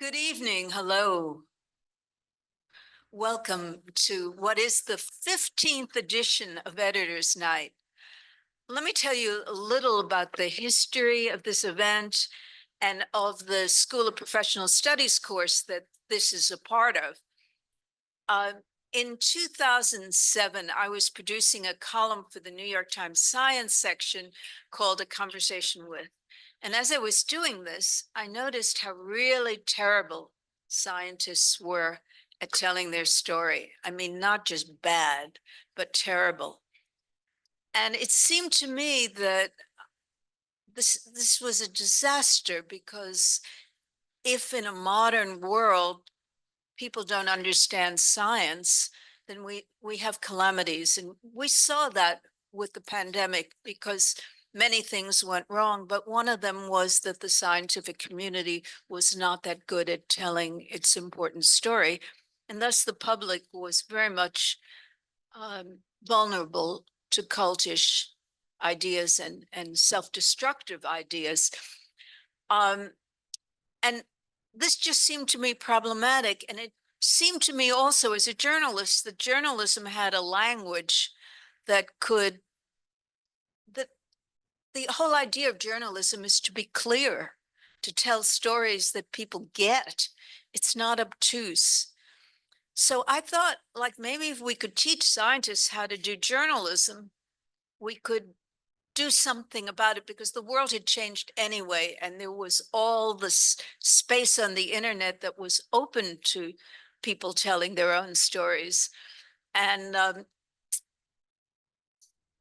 Good evening. Hello. Welcome to what is the 15th edition of Editor's Night. Let me tell you a little about the history of this event and of the School of Professional Studies course that this is a part of. In 2007, I was producing a column for the New York Times Science section called A Conversation With. And as I was doing this, I noticed how really terrible scientists were at telling their story. I mean, not just bad, but terrible. And it seemed to me that this was a disaster because if in a modern world people don't understand science, then we have calamities. And we saw that with the pandemic because many things went wrong, but one of them was that the scientific community was not that good at telling its important story. And thus the public was very much vulnerable to cultish ideas and self-destructive ideas. And this just seemed to me problematic. And it seemed to me also as a journalist that journalism had a language that the whole idea of journalism is to be clear, to tell stories that people get. It's not obtuse. So I thought, like, maybe if we could teach scientists how to do journalism, we could do something about it because the world had changed anyway. And there was all this space on the internet that was open to people telling their own stories. And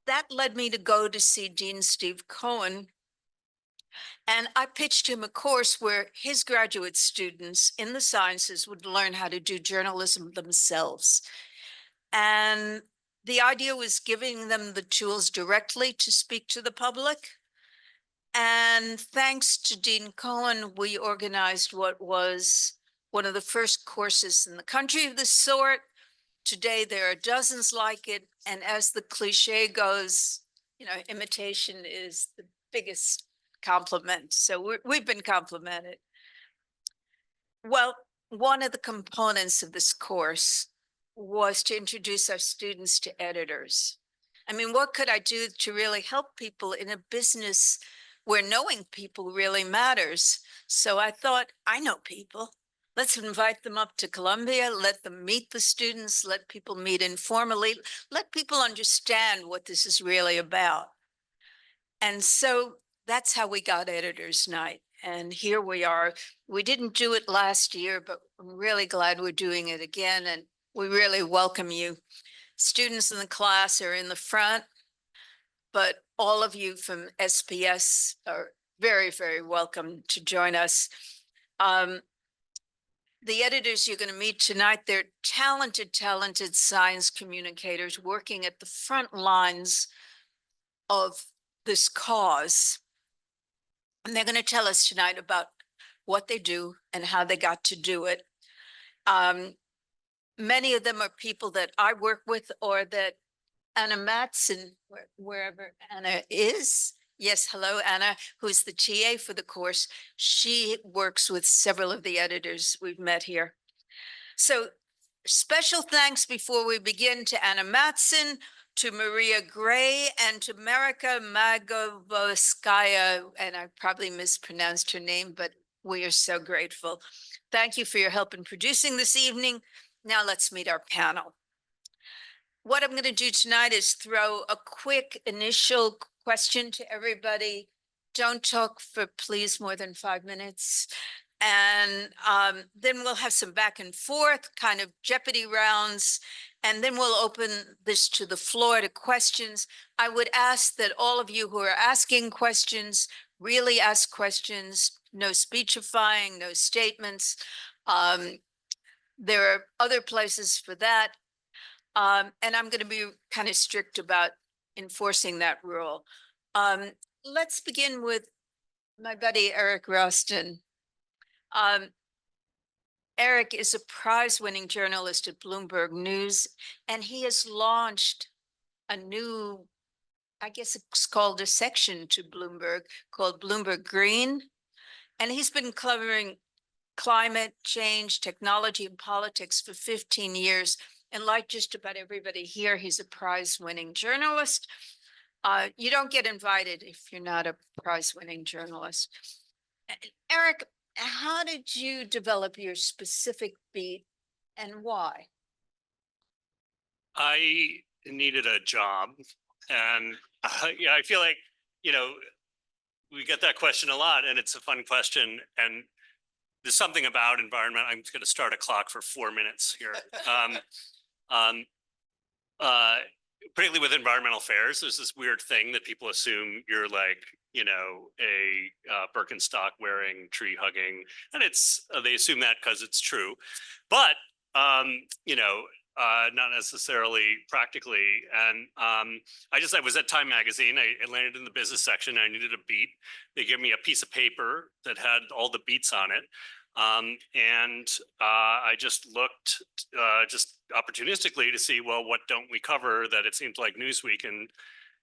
that led me to go to see Dean Steve Cohen. And I pitched him a course where his graduate students in the sciences would learn how to do journalism themselves. And the idea was giving them the tools directly to speak to the public. And thanks to Dean Cohen, we organized what was one of the first courses in the country of this sort. Today, there are dozens like it. And as the cliche goes, imitation is the biggest compliment. So we've been complimented. Well, one of the components of this course was to introduce our students to editors. I mean, what could I do to really help people in a business where knowing people really matters? So I thought, I know people. Let's invite them up to Columbia, let them meet the students, let people meet informally, let people understand what this is really about. And so that's how we got Editor's Night. And here we are. We didn't do it last year, but I'm really glad we're doing it again. And we really welcome you. Students in the class are in the front, but all of you from SPS are very, very welcome to join us. The editors you're going to meet tonight, they're talented, talented science communicators working at the front lines of this cause. And they're going to tell us tonight about what they do and how they got to do it. Many of them are people that I work with or that Anna Matson, wherever Anna is. Yes, hello, Anna, who's the TA for the course. She works with several of the editors we've met here. So special thanks before we begin to Anna Matson, to Maria Gray, and to Marika Magovoskaya, and I probably mispronounced her name, but we are so grateful. Thank you for your help in producing this evening. Now let's meet our panel. What I'm going to do tonight is throw a quick initial question to everybody. Don't talk for please more than 5 minutes. And then we'll have some back and forth kind of Jeopardy rounds. And then we'll open this to the floor to questions. I would ask that all of you who are asking questions really ask questions, no speechifying, no statements. There are other places for that. And I'm going to be kind of strict about enforcing that rule. Let's begin with my buddy, Eric Roston. Eric is a prize-winning journalist at Bloomberg News, and he has launched a new, I guess it's called a section to Bloomberg called Bloomberg Green. And he's been covering climate change, technology, and politics for 15 years. And like just about everybody here, he's a prize-winning journalist. You don't get invited if you're not a prize-winning journalist. Eric, how did you develop your specific beat and why? I needed a job, and yeah, I feel like, you know, we get that question a lot, and it's a fun question. And there's something about environment. I'm just going to start a clock for 4 minutes here. Um, uh, Particularly with environmental affairs, there's this weird thing that people assume you're like, you know, a Birkenstock wearing, tree hugging, and it's they assume that because it's true, but you know, not necessarily practically. And I was at Time Magazine. I landed in the business section. I needed a beat. They gave me a piece of paper that had all the beats on it. And I just looked just opportunistically to see, well, what don't we cover that it seems like Newsweek and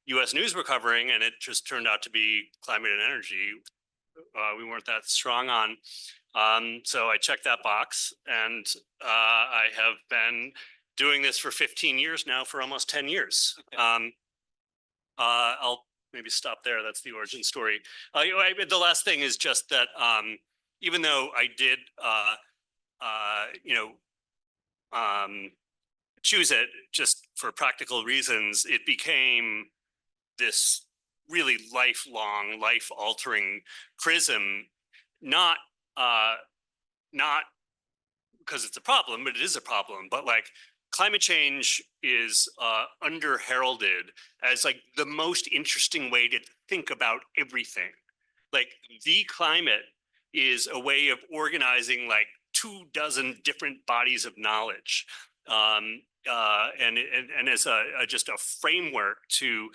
US News were covering, and it just turned out to be climate and energy. We weren't that strong on. So I checked that box, and I have been doing this for 15 years now, for almost 10 years. I'll maybe stop there. That's the origin story. The last thing is just that even though I did, you know, choose it just for practical reasons, it became this really lifelong, life-altering prism. Not because it's a problem, but it is a problem. But like, climate change is under heralded as like the most interesting way to think about everything. Like, the climate is a way of organizing like 24 different bodies of knowledge, and as just a framework to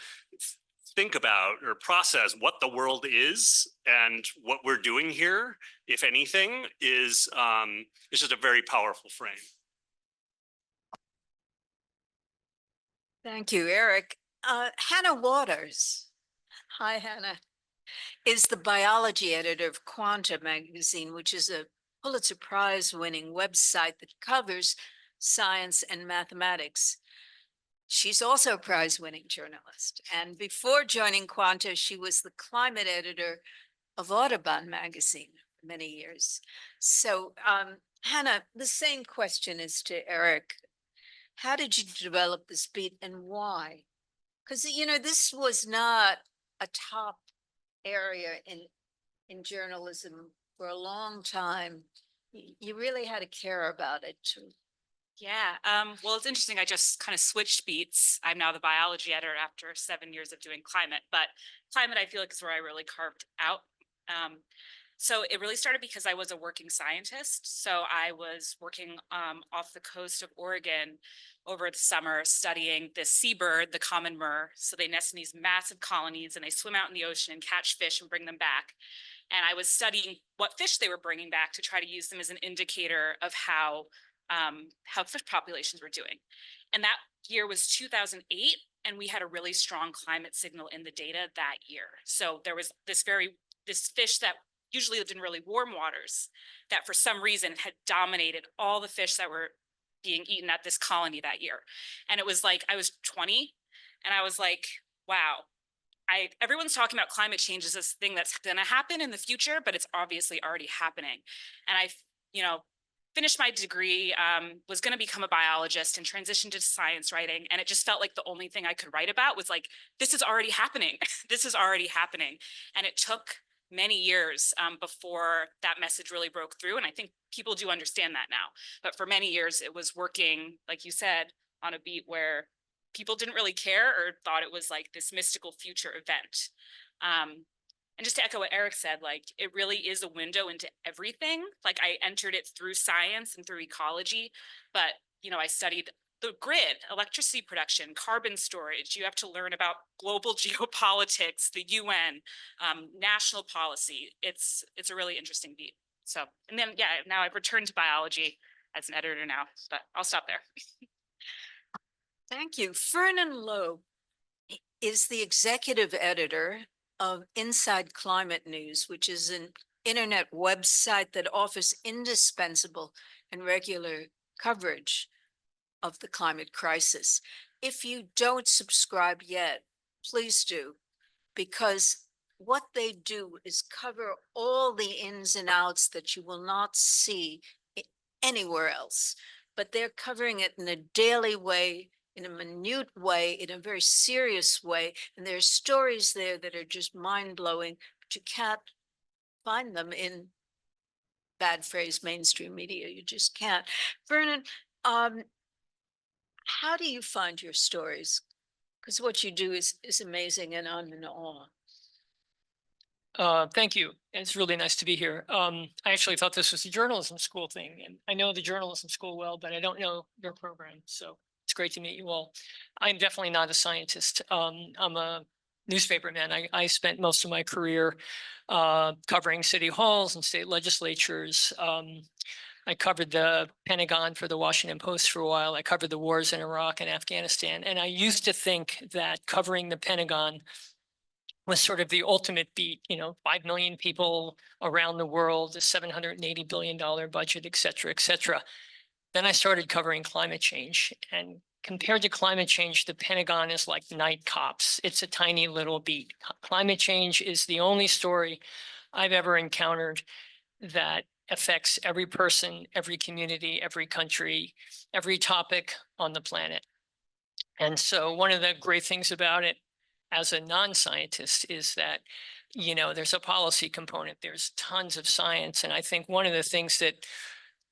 think about or process what the world is and what we're doing here, if anything, is just a very powerful frame. Thank you, Eric. Hannah Waters. Hi, Hannah. Is the biology editor of Quanta magazine, which is a Pulitzer Prize winning website that covers science and mathematics. She's also a prize winning journalist. And before joining Quanta, she was the climate editor of Audubon magazine for many years. So Hannah, the same question is to Eric. How did you develop this beat and why? Because, you know, this was not a top area in journalism for a long time. You really had to care about it too. Yeah, well, it's interesting. I just kind of switched beats. I'm now the biology editor after 7 years of doing climate, but climate, I feel like, is where I really carved out. So it really started because I was a working scientist. So I was working off the coast of Oregon over the summer studying the seabird, the common murre. So they nest in these massive colonies and they swim out in the ocean and catch fish and bring them back. And I was studying what fish they were bringing back to try to use them as an indicator of how fish populations were doing. And that year was 2008, and we had a really strong climate signal in the data that year. So there was this fish that usually lived in really warm waters that for some reason had dominated all the fish that were being eaten at this colony that year. And it was like, I was 20 and I was like, wow, everyone's talking about climate change as this thing that's gonna happen in the future, but it's obviously already happening. And I, finished my degree, was going to become a biologist and transitioned to science writing. And it just felt like the only thing I could write about was like, this is already happening. This is already happening. And it took many years before that message really broke through. And I think people do understand that now. But for many years, it was working, like you said, on a beat where people didn't really care or thought it was like this mystical future event. And just to echo what Eric said, like, it really is a window into everything. Like, I entered it through science and through ecology, but, I studied the grid, electricity production, carbon storage. You have to learn about global geopolitics, the UN, national policy. It's a really interesting beat. So, and then, yeah, now I've returned to biology as an editor now, but I'll stop there. Thank you. Fernan Loeb is the executive editor of Inside Climate News, which is an internet website that offers indispensable and regular coverage of the climate crisis. If you don't subscribe yet, please do, because what they do is cover all the ins and outs that you will not see anywhere else, but they're covering it in a daily way, in a minute way, in a very serious way. And there are stories there that are just mind-blowing, but you can't find them in, bad phrase, mainstream media. You just can't. Vernon, how do you find your stories? Because what you do is amazing, and I'm in awe. Thank you. It's really nice to be here. I actually thought this was a journalism school thing, and I know the journalism school well, but I don't know your program. So it's great to meet you all. I'm definitely not a scientist. I'm a newspaperman. I spent most of my career covering city halls and state legislatures. I covered the Pentagon for the Washington Post for a while. I covered the wars in Iraq and Afghanistan. And I used to think that covering the Pentagon was sort of the ultimate beat, 5 million people around the world, a $780 billion budget, et cetera, et cetera. Then I started covering climate change. And compared to climate change, the Pentagon is like night cops. It's a tiny little beat. Climate change is the only story I've ever encountered that affects every person, every community, every country, every topic on the planet. And so one of the great things about it as a non-scientist is that, there's a policy component, there's tons of science. And I think one of the things that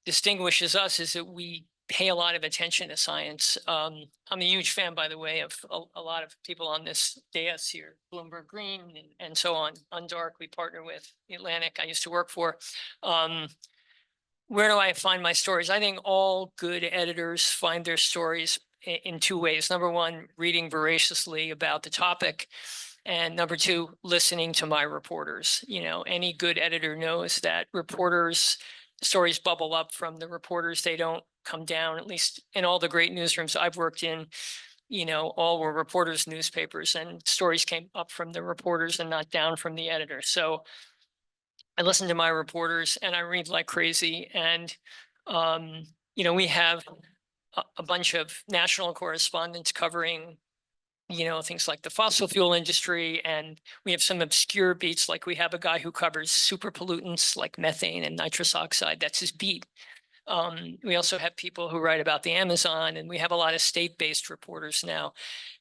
distinguishes us is that we pay a lot of attention to science. I'm a huge fan, by the way, of a lot of people on this dais here, Bloomberg Green and so on. Undark, we partner with Atlantic, I used to work for. Where do I find my stories? I think all good editors find their stories in two ways. Number one, reading voraciously about the topic. And number two, listening to my reporters. Any good editor knows that stories bubble up from the reporters. They don't come down, at least in all the great newsrooms I've worked in, all were reporters' newspapers, and stories came up from the reporters and not down from the editor. So I listen to my reporters and I read like crazy. And, we have a bunch of national correspondents covering, things like the fossil fuel industry. And we have some obscure beats, like we have a guy who covers super pollutants like methane and nitrous oxide. That's his beat. We also have people who write about the Amazon, and we have a lot of state-based reporters now.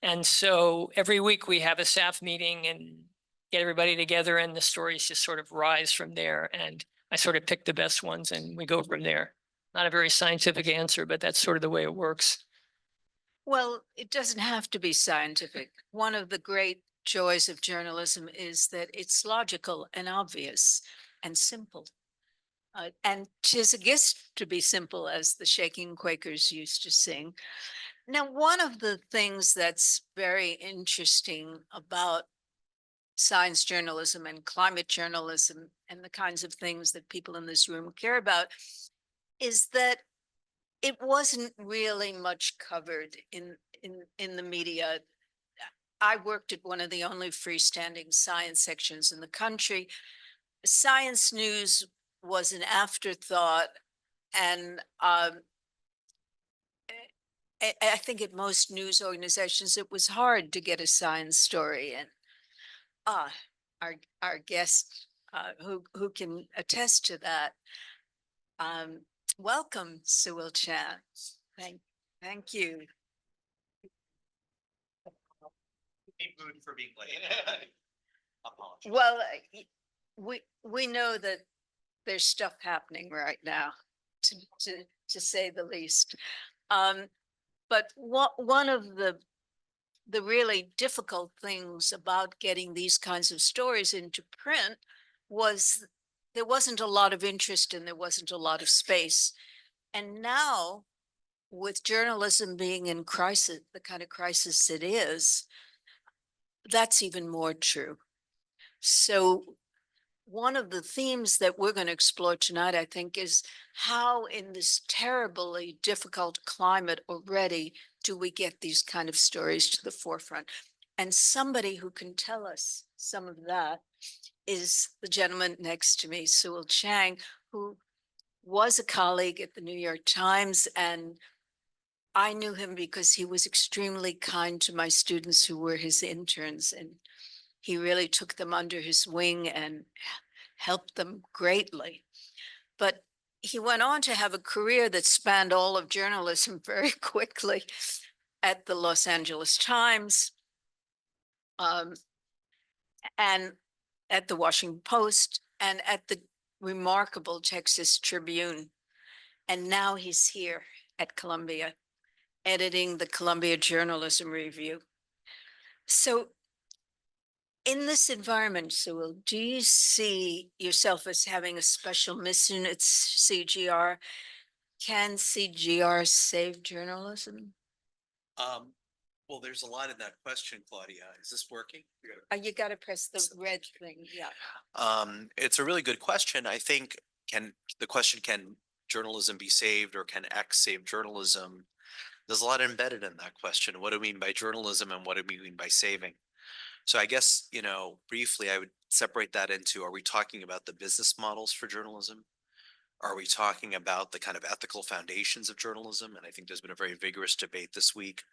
And so every week we have a staff meeting and get everybody together, and the stories just sort of rise from there. And I sort of pick the best ones and we go from there. Not a very scientific answer, but that's sort of the way it works. Well, it doesn't have to be scientific. One of the great joys of journalism is that it's logical and obvious and simple. And 'tis a gift to be simple, as the Shaking Quakers used to sing. Now, one of the things that's very interesting about science journalism and climate journalism and the kinds of things that people in this room care about is that it wasn't really much covered in the media. I worked at one of the only freestanding science sections in the country. Science news was an afterthought, and I think at most news organizations it was hard to get a science story. And our guest who can attest to that. Welcome, Sewell Chan. Thank you. For being late. Well, we know that there's stuff happening right now, to say the least. But one of the really difficult things about getting these kinds of stories into print was there wasn't a lot of interest and there wasn't a lot of space. And now, with journalism being in crisis, the kind of crisis it is, that's even more true. So one of the themes that we're going to explore tonight, I think, is how in this terribly difficult climate already do we get these kind of stories to the forefront? And somebody who can tell us some of that is the gentleman next to me, Sewell Chan, who was a colleague at the New York Times, and I knew him because he was extremely kind to my students who were his interns, and he really took them under his wing and helped them greatly. But he went on to have a career that spanned all of journalism very quickly at the Los Angeles Times, and at the Washington Post, and at the remarkable Texas Tribune. And now he's here at Columbia, editing the Columbia Journalism Review. So in this environment, Sewell, do you see yourself as having a special mission at CGR? Can CGR save journalism? Well, there's a lot in that question, Claudia. Is this working? You got to press the red thing. Yeah. It's a really good question. I think can journalism be saved, or can X save journalism? There's a lot embedded in that question. What do we mean by journalism and what do we mean by saving? So I guess, briefly, I would separate that into, are we talking about the business models for journalism? Are we talking about the kind of ethical foundations of journalism? And I think there's been a very vigorous debate this week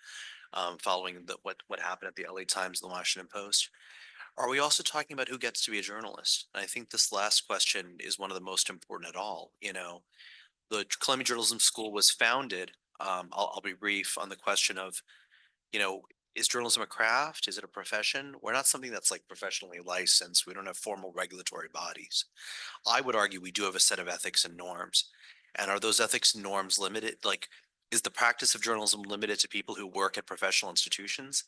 following what happened at the LA Times and the Washington Post. Are we also talking about who gets to be a journalist? And I think this last question is one of the most important at all. The Columbia Journalism School was founded. I'll be brief on the question of, is journalism a craft? Is it a profession? We're not something that's like professionally licensed. We don't have formal regulatory bodies. I would argue we do have a set of ethics and norms. And are those ethics and norms limited? Like, is the practice of journalism limited to people who work at professional institutions?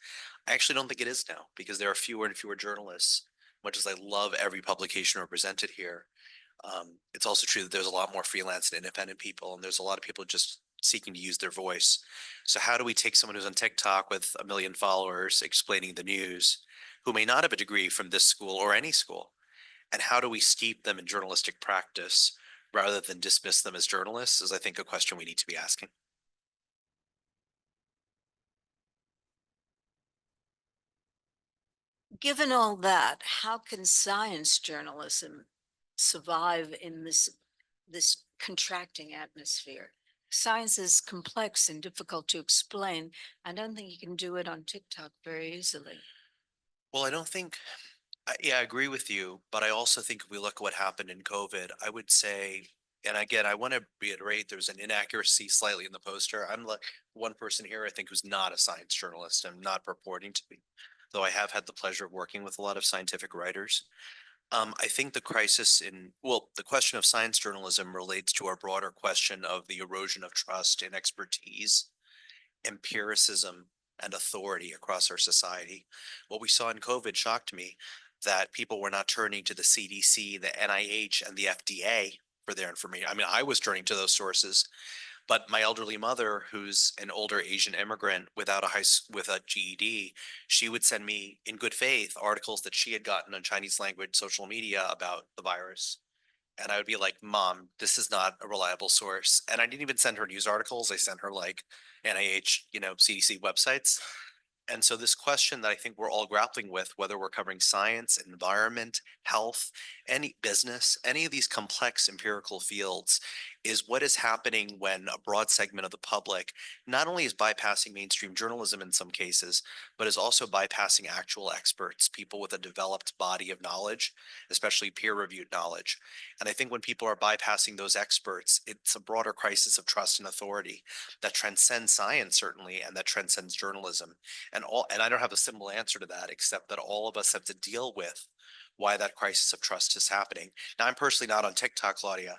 I actually don't think it is now, because there are fewer and fewer journalists. Much as I love every publication represented here, it's also true that there's a lot more freelance and independent people, and there's a lot of people just seeking to use their voice. So how do we take someone who's on TikTok with 1 million followers explaining the news, who may not have a degree from this school or any school, and how do we steep them in journalistic practice rather than dismiss them as journalists, is I think a question we need to be asking. Given all that, how can science journalism survive in this contracting atmosphere? Science is complex and difficult to explain. I don't think you can do it on TikTok very easily. Well, I don't think, I agree with you, but I also think if we look at what happened in COVID, I would say, and again, I want to reiterate, there's an inaccuracy slightly in the poster. I'm like one person here, I think, who's not a science journalist. I'm not purporting to be, though I have had the pleasure of working with a lot of scientific writers. I think the the question of science journalism relates to our broader question of the erosion of trust in expertise, empiricism, and authority across our society. What we saw in COVID shocked me, that people were not turning to the CDC, the NIH, and the FDA for their information. I mean, I was turning to those sources, but my elderly mother, who's an older Asian immigrant without with a GED, she would send me in good faith articles that she had gotten on Chinese language social media about the virus. And I would be like, Mom, this is not a reliable source. And I didn't even send her news articles. I sent her like NIH, CDC websites. And so this question that I think we're all grappling with, whether we're covering science, environment, health, any business, any of these complex empirical fields, is what is happening when a broad segment of the public not only is bypassing mainstream journalism in some cases, but is also bypassing actual experts, people with a developed body of knowledge, especially peer-reviewed knowledge. And I think when people are bypassing those experts, it's a broader crisis of trust and authority that transcends science, certainly, and that transcends journalism. And I don't have a simple answer to that, except that all of us have to deal with why that crisis of trust is happening. Now, I'm personally not on TikTok, Claudia,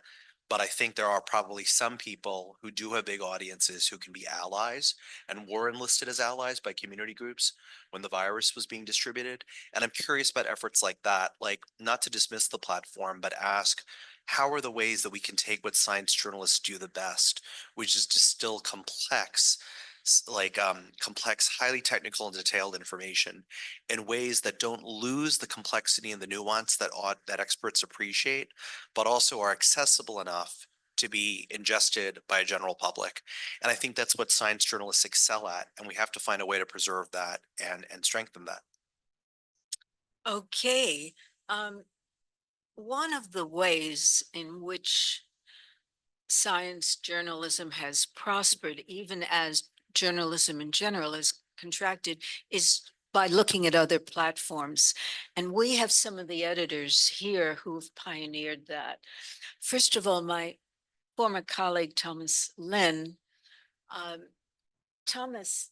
but I think there are probably some people who do have big audiences who can be allies and were enlisted as allies by community groups when the virus was being distributed. And I'm curious about efforts like that, like not to dismiss the platform, but ask, how are the ways that we can take what science journalists do the best, which is distill complex, complex, highly technical and detailed information in ways that don't lose the complexity and the nuance that experts appreciate, but also are accessible enough to be ingested by a general public. And I think that's what science journalists excel at, and we have to find a way to preserve that and strengthen that. Okay. One of the ways in which science journalism has prospered, even as journalism in general has contracted, is by looking at other platforms. And we have some of the editors here who've pioneered that. First of all, my former colleague, Thomas Lynn, Thomas,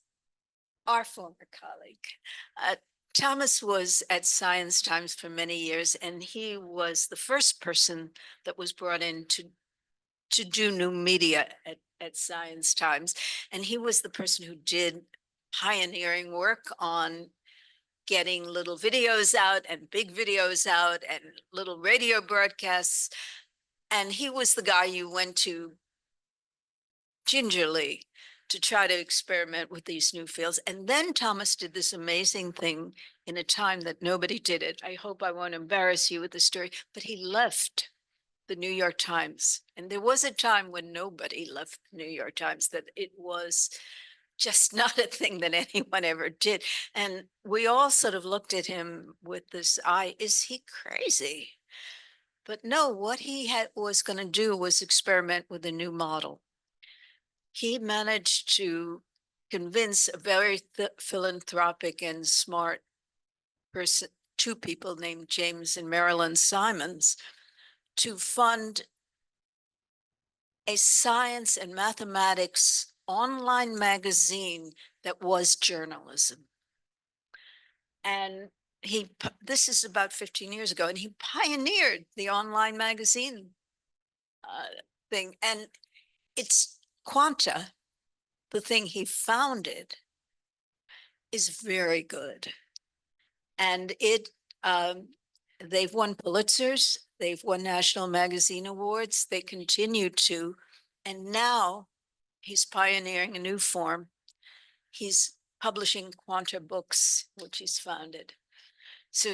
our former colleague, Thomas was at Science Times for many years, and he was the first person that was brought in to do new media at Science Times. And he was the person who did pioneering work on getting little videos out and big videos out and little radio broadcasts. And he was the guy you went to gingerly to try to experiment with these new fields. And then Thomas did this amazing thing in a time that nobody did it. I hope I won't embarrass you with the story, but he left the New York Times. And there was a time when nobody left the New York Times, that it was just not a thing that anyone ever did. And we all sort of looked at him with this eye, is he crazy? But no, what he was going to do was experiment with a new model. He managed to convince a very philanthropic and smart person, two people named James and Marilyn Simons, to fund a science and mathematics online magazine that was journalism. And this is about 15 years ago, and he pioneered the online magazine thing. And it's Quanta, the thing he founded, is very good. And they've won Pulitzers, they've won National Magazine Awards, they continue to, and now he's pioneering a new form. He's publishing Quanta books, which he's founded. So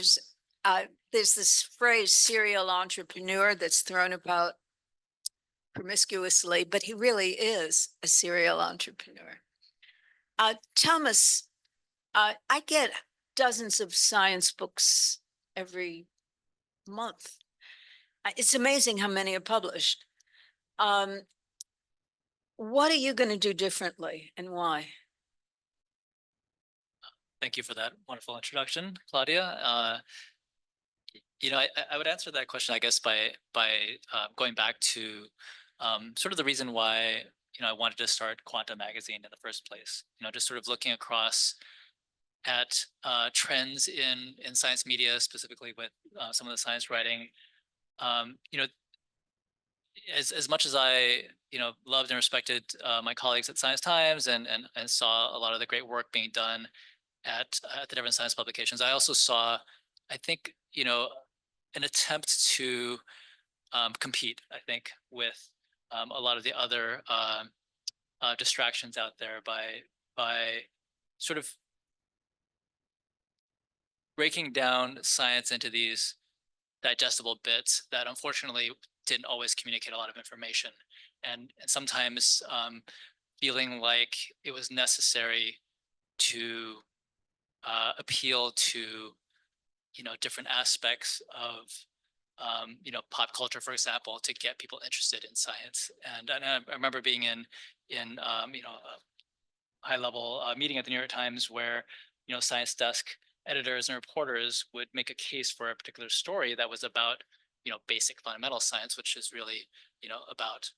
there's this phrase, serial entrepreneur, that's thrown about promiscuously, but he really is a serial entrepreneur. Thomas, I get dozens of science books every month. It's amazing how many are published. What are you going to do differently and why? Thank you for that wonderful introduction, Claudia. I would answer that question, I guess, by going back to sort of the reason why I wanted to start Quanta Magazine in the first place. Just sort of looking across at trends in science media, specifically with some of the science writing. As much as I loved and respected my colleagues at Science Times and saw a lot of the great work being done at the different science publications, I also saw, I think, an attempt to compete, I think, with a lot of the other distractions out there by sort of breaking down science into these digestible bits that unfortunately didn't always communicate a lot of information, and sometimes feeling like it was necessary to appeal to different aspects of pop culture, for example, to get people interested in science. And I remember being in a high level meeting at the New York Times where science desk editors and reporters would make a case for a particular story that was about basic fundamental science, which is really about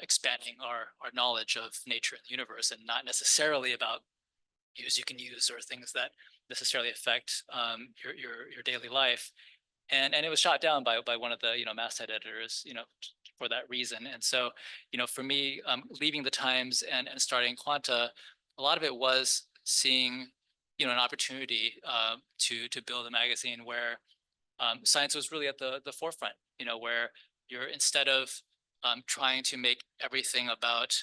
expanding our knowledge of nature and the universe, and not necessarily about news you can use or things that necessarily affect your daily life. And it was shot down by one of the masthead editors for that reason. And so for me, leaving the Times and starting Quanta, a lot of it was seeing an opportunity to build a magazine where science was really at the forefront, where you're, instead of trying to make everything about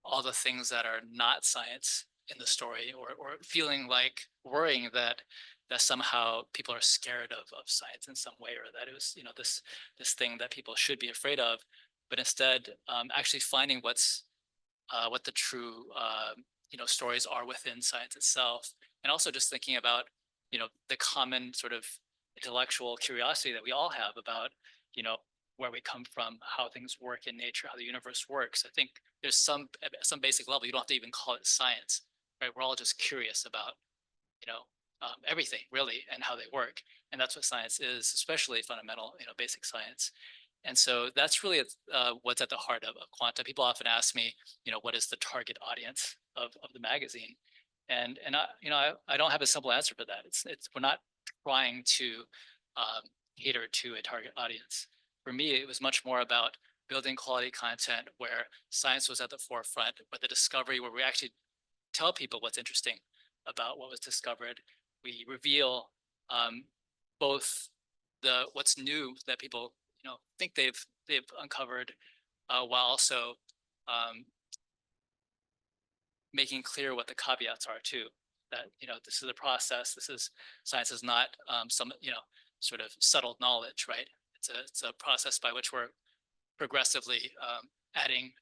all the things that are not science in the story, or feeling like worrying that somehow people are scared of science in some way, or that it was this thing that people should be afraid of, but instead actually finding what the true stories are within science itself, and also just thinking about the common sort of intellectual curiosity that we all have about, you know, where we come from, how things work in nature, how the universe works. I think there's some basic level, you don't have to even call it science, right? We're all just curious about, you know, everything really and how they work. And that's what science is, especially fundamental, you know, basic science. And so that's really what's at the heart of Quanta. People often ask me, you know, what is the target audience of the magazine? And I, you know, I don't have a simple answer for that. It's we're not trying to cater to a target audience. For me, it was much more about building quality content where science was at the forefront, where the discovery, where we actually tell people what's interesting about what was discovered. We reveal both what's new that people, you know, think they've uncovered, while also making clear what the caveats are too. That, you know, this is a process. Science is not some, you know, sort of subtle knowledge, right? It's a process by which we're progressively adding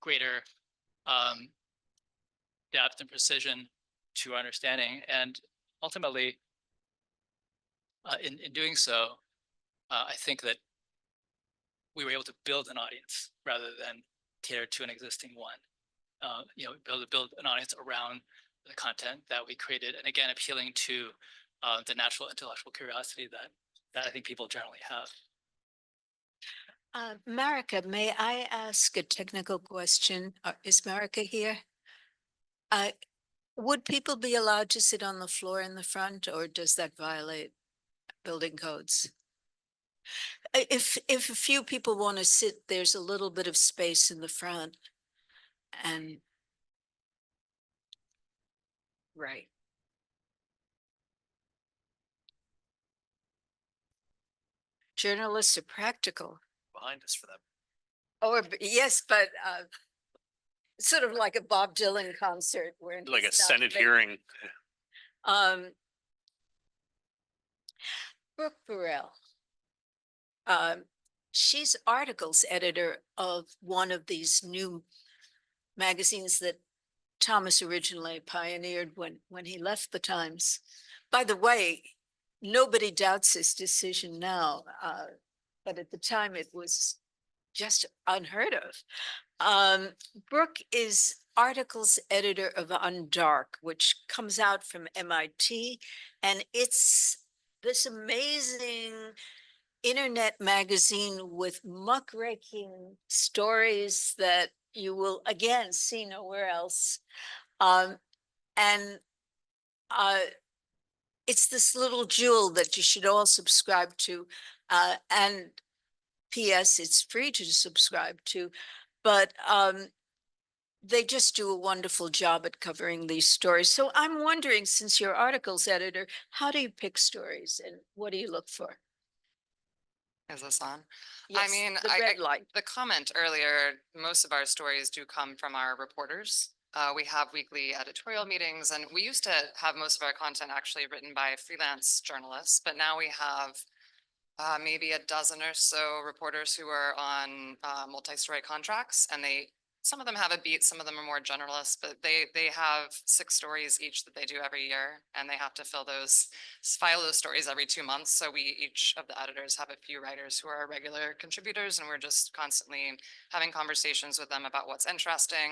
greater depth and precision to our understanding. And ultimately, in doing so, I think that we were able to build an audience rather than cater to an existing one. You know, build an audience around the content that we created, and again, appealing to the natural intellectual curiosity that I think people generally have. Marika, may I ask a technical question? Is Marika here? Would people be allowed to sit on the floor in the front, or does that violate building codes? If a few people want to sit, there's a little bit of space in the front. And right. Journalists are practical. Behind us for them. Or yes, but sort of like a Bob Dylan concert where Like a it's not Senate big. hearing. Brooke Borel. She's articles editor of one of these new magazines that Thomas originally pioneered when he left the Times. By the way, nobody doubts his decision now, but at the time it was just unheard of. Brooke is articles editor of Undark, which comes out from MIT, and it's this amazing internet magazine with muckraking stories that you will again see nowhere else. And it's this little jewel that you should all subscribe to. And P.S. it's free to subscribe to, but they just do a wonderful job at covering these stories. So I'm wondering, since you're articles editor, how do you pick stories and what do you look for? Is this on? Yes, mean, the red light. The comment earlier, most of our stories do come from our reporters. We have weekly editorial meetings, and we used to have most of our content actually written by freelance journalists, but now we have maybe a dozen or so reporters who are on multi-story contracts, and some of them have a beat, some of them are more generalists, but they have 6 stories each that they do every year, and they have to file those stories every 2 months. So each of the editors have a few writers who are regular contributors, and we're just constantly having conversations with them about what's interesting.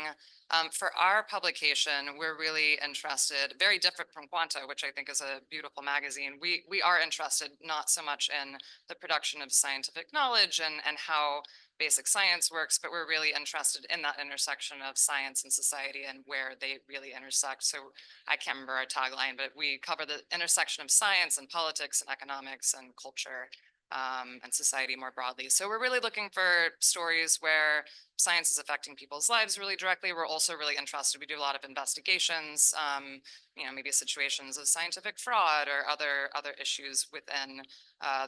For our publication, we're really interested, very different from Quanta, which I think is a beautiful magazine. We are interested not so much in the production of scientific knowledge and how basic science works, but we're really interested in that intersection of science and society and where they really intersect. So I can't remember our tagline, but we cover the intersection of science and politics and economics and culture and society more broadly. So we're really looking for stories where science is affecting people's lives really directly. We're also really interested. We do a lot of investigations, maybe situations of scientific fraud or other issues within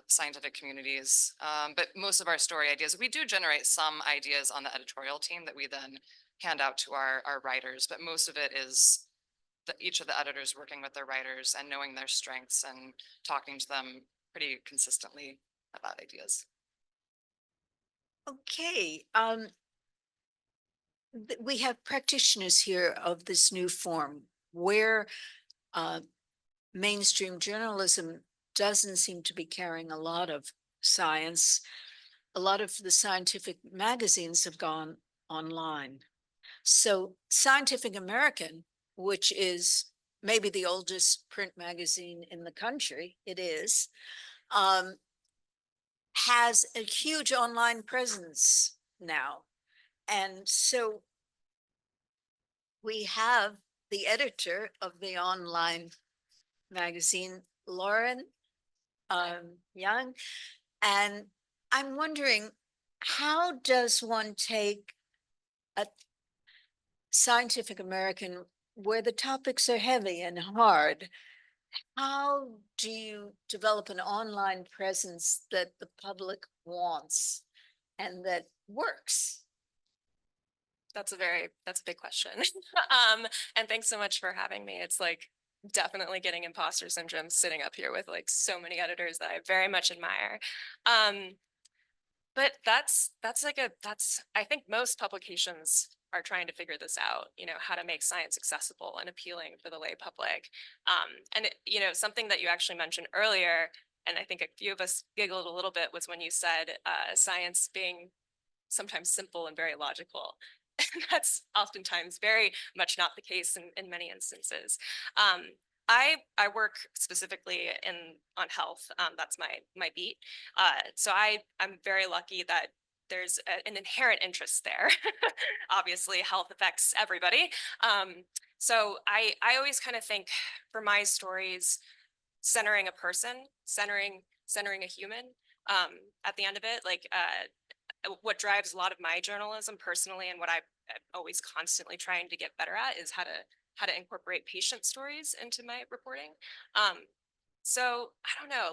scientific communities. But most of our story ideas, we do generate some ideas on the editorial team that we then hand out to our writers. But most of it is each of the editors working with their writers and knowing their strengths and talking to them pretty consistently about ideas. Okay. We have practitioners here of this new form where mainstream journalism doesn't seem to be carrying a lot of science. A lot of the scientific magazines have gone online. So Scientific American, which is maybe the oldest print magazine in the country, it is, has a huge online presence now. And so we have the editor of the online magazine, Lauren Young, and I'm wondering, how does one take a Scientific American where the topics are heavy and hard? How do you develop an online presence that the public wants and that works? That's a big question. And thanks so much for having me. It's like definitely getting imposter syndrome sitting up here with like so many editors that I very much admire. But I think most publications are trying to figure this out, how to make science accessible and appealing for the lay public. Something that you actually mentioned earlier, and I think a few of us giggled a little bit, was when you said science being sometimes simple and very logical. And that's oftentimes very much not the case in many instances. I work specifically on health. That's my beat. So I'm very lucky that there's an inherent interest there. Obviously, health affects everybody. So I always kind of think for my stories, centering a person, centering a human. At the end of it, what drives a lot of my journalism personally, and what I'm always constantly trying to get better at, is how to incorporate patient stories into my reporting. So I don't know,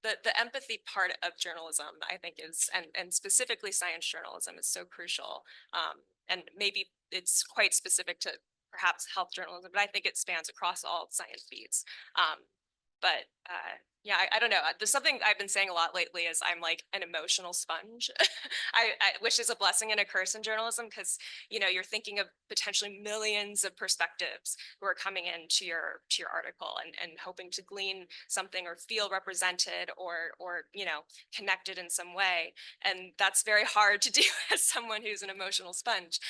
the empathy part of journalism, I think is, and specifically science journalism, is so crucial. And maybe it's quite specific to perhaps health journalism, but I think it spans across all science beats. Yeah, I don't know. There's something I've been saying a lot lately is I'm like an emotional sponge, which is a blessing and a curse in journalism, because you're thinking of potentially millions of perspectives who are coming into your article and hoping to glean something or feel represented or connected in some way, and that's very hard to do as someone who's an emotional sponge.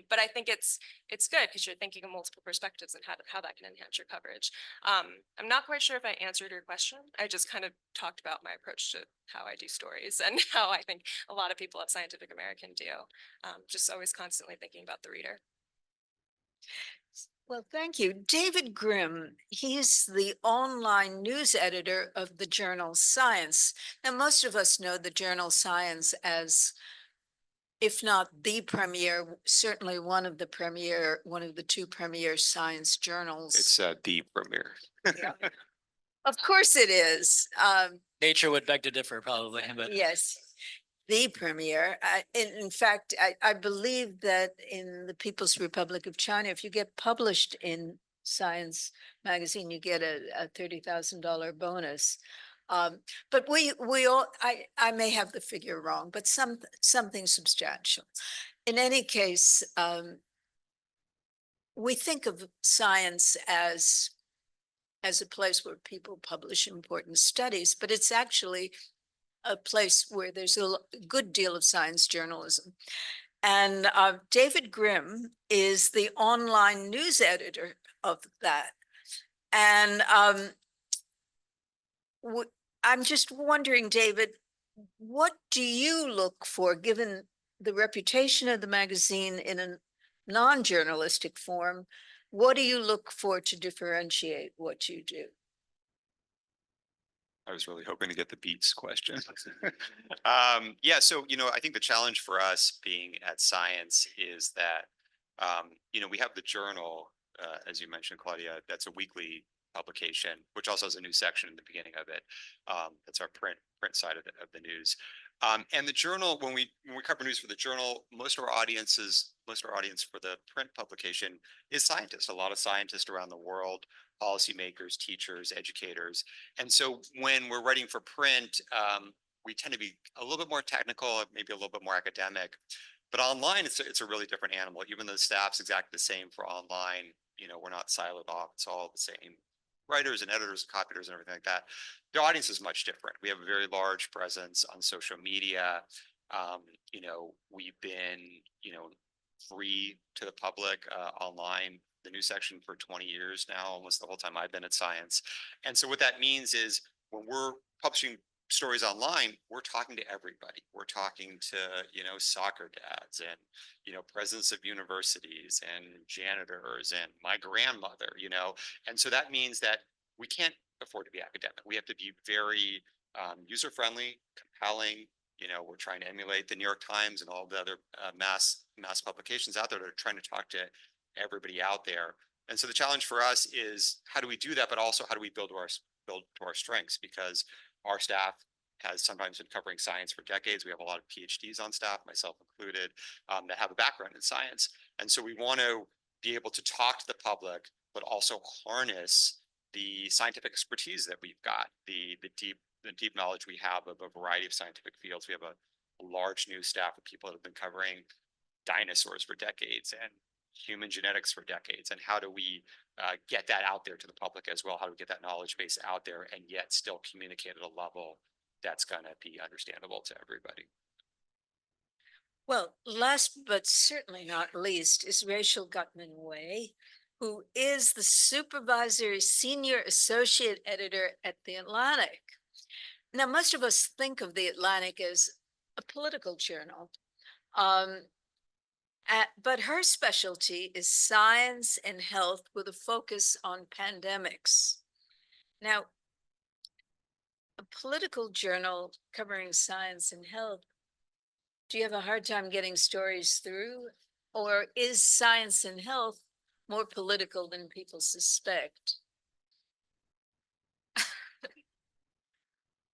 But I think it's good because you're thinking of multiple perspectives and how that can enhance your coverage. I'm not quite sure if I answered your question. I just kind of talked about my approach to how I do stories and how I think a lot of people at Scientific American do. Just always constantly thinking about the reader. Well, thank you. David Grimm, he's the online news editor of the journal Science. Now, most of us know the journal Science as, if not the premier, certainly one of the two premier science journals. It's the premier. Yeah. Of course it is. Nature would beg to differ probably, but Yes, the premier. In fact, I believe that in the People's Republic of China, if you get published in Science magazine, you get a $30,000 bonus. But I may have the figure wrong, but something substantial. In any case, we think of science as a place where people publish important studies, but it's actually a place where there's a good deal of science journalism. And David Grimm is the online news editor of that. And I'm just wondering, David, what do you look for, given the reputation of the magazine in a non-journalistic form? What do you look for to differentiate what you do? I was really hoping to get the beats question. Yeah, so, I think the challenge for us being at Science is that, we have the journal, as you mentioned, Claudia, that's a weekly publication, which also has a new section in the beginning of it. That's our print side of the news. And the journal, when we cover news for the journal, most of our audience for the print publication is scientists, a lot of scientists around the world, policymakers, teachers, educators. And so when we're writing for print, we tend to be a little bit more technical, maybe a little bit more academic. But online, it's a really different animal. Even though the staff's exactly the same for online, we're not siloed off. It's all the same writers and editors, and copiers and everything like that. The audience is much different. We have a very large presence on social media. You know, we've been, you know, free to the public online, the news section for 20 years now, almost the whole time I've been at Science. And so what that means is when we're publishing stories online, we're talking to everybody. We're talking to, you know, soccer dads and, you know, presidents of universities and janitors and my grandmother, you know. And so that means that we can't afford to be academic. We have to be very user-friendly, compelling. You know, we're trying to emulate the New York Times and all the other mass publications out there that are trying to talk to everybody out there. And so the challenge for us is how do we do that, but also how do we build to our strengths? Because our staff has sometimes been covering science for decades. We have a lot of PhDs on staff, myself included, that have a background in science. And so we want to be able to talk to the public, but also harness the scientific expertise that we've got, the deep knowledge we have of a variety of scientific fields. We have a large new staff of people that have been covering dinosaurs for decades and human genetics for decades. And how do we get that out there to the public as well? How do we get that knowledge base out there and yet still communicate at a level that's going to be understandable to everybody? Well, last but certainly not least is Rachel Gutman-Wei, who is the supervisory senior associate editor at The Atlantic. Now, most of us think of The Atlantic as a political journal, but her specialty is science and health with a focus on pandemics. Now, a political journal covering science and health, do you have a hard time getting stories through? Or is science and health more political than people suspect?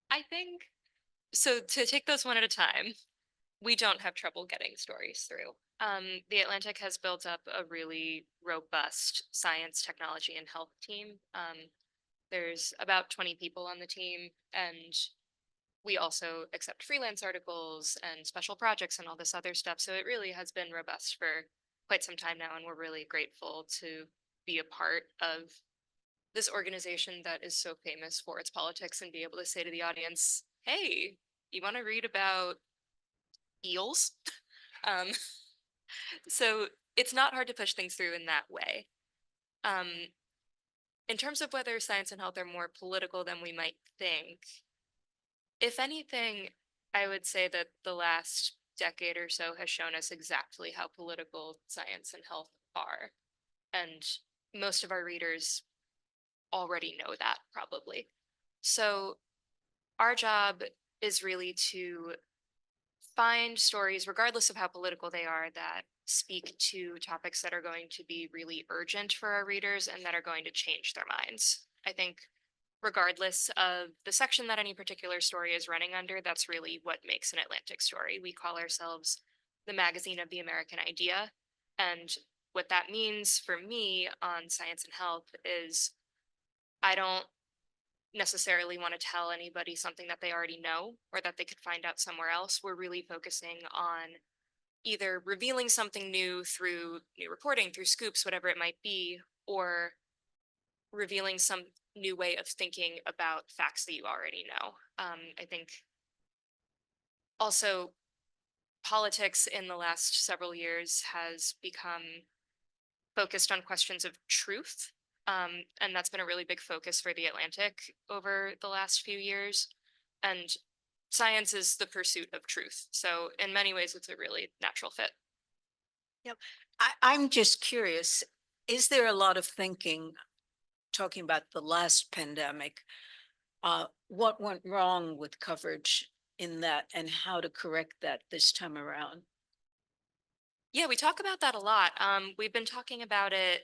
I think, so to take those one at a time, we don't have trouble getting stories through. The Atlantic has built up a really robust science, technology, and health team. There's about 20 people on the team, and we also accept freelance articles and special projects and all this other stuff. So it really has been robust for quite some time now, and we're really grateful to be a part of this organization that is so famous for its politics and be able to say to the audience, hey, you want to read about eels? So it's not hard to push things through in that way. In terms of whether science and health are more political than we might think, if anything, I would say that the last decade or so has shown us exactly how political science and health are. And most of our readers already know that probably. So our job is really to find stories, regardless of how political they are, that speak to topics that are going to be really urgent for our readers and that are going to change their minds. I think regardless of the section that any particular story is running under, that's really what makes an Atlantic story. We call ourselves the magazine of the American idea. And what that means for me on science and health is I don't necessarily want to tell anybody something that they already know or that they could find out somewhere else. We're really focusing on either revealing something new through new reporting, through scoops, whatever it might be, or revealing some new way of thinking about facts that you already know. I think also politics in the last several years has become focused on questions of truth. And that's been a really big focus for the Atlantic over the last few years. And science is the pursuit of truth. So in many ways, it's a really natural fit. Yep. I'm just curious, is there a lot of thinking, talking about the last pandemic, what went wrong with coverage in that and how to correct that this time around? Yeah, we talk about that a lot. We've been talking about it,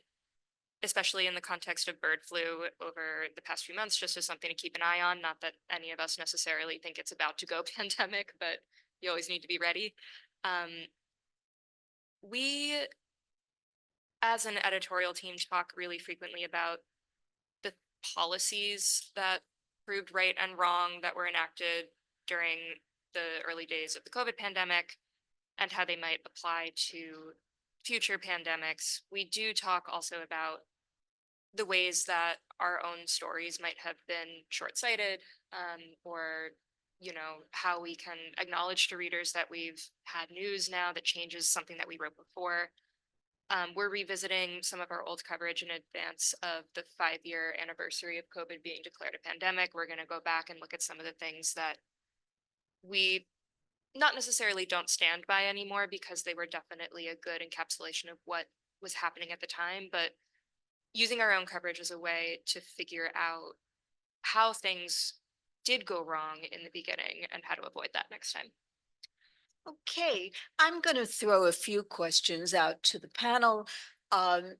especially in the context of bird flu over the past few months, just as something to keep an eye on. Not that any of us necessarily think it's about to go pandemic, but you always need to be ready. We, as an editorial team, talk really frequently about the policies that proved right and wrong that were enacted during the early days of the COVID pandemic and how they might apply to future pandemics. We do talk also about the ways that our own stories might have been short-sighted, or, you know, how we can acknowledge to readers that we've had news now that changes something that we wrote before. We're revisiting some of our old coverage in advance of the 5-year anniversary of COVID being declared a pandemic. We're going to go back and look at some of the things that we not necessarily don't stand by anymore, because they were definitely a good encapsulation of what was happening at the time, but using our own coverage as a way to figure out how things did go wrong in the beginning and how to avoid that next time. Okay, I'm going to throw a few questions out to the panel, and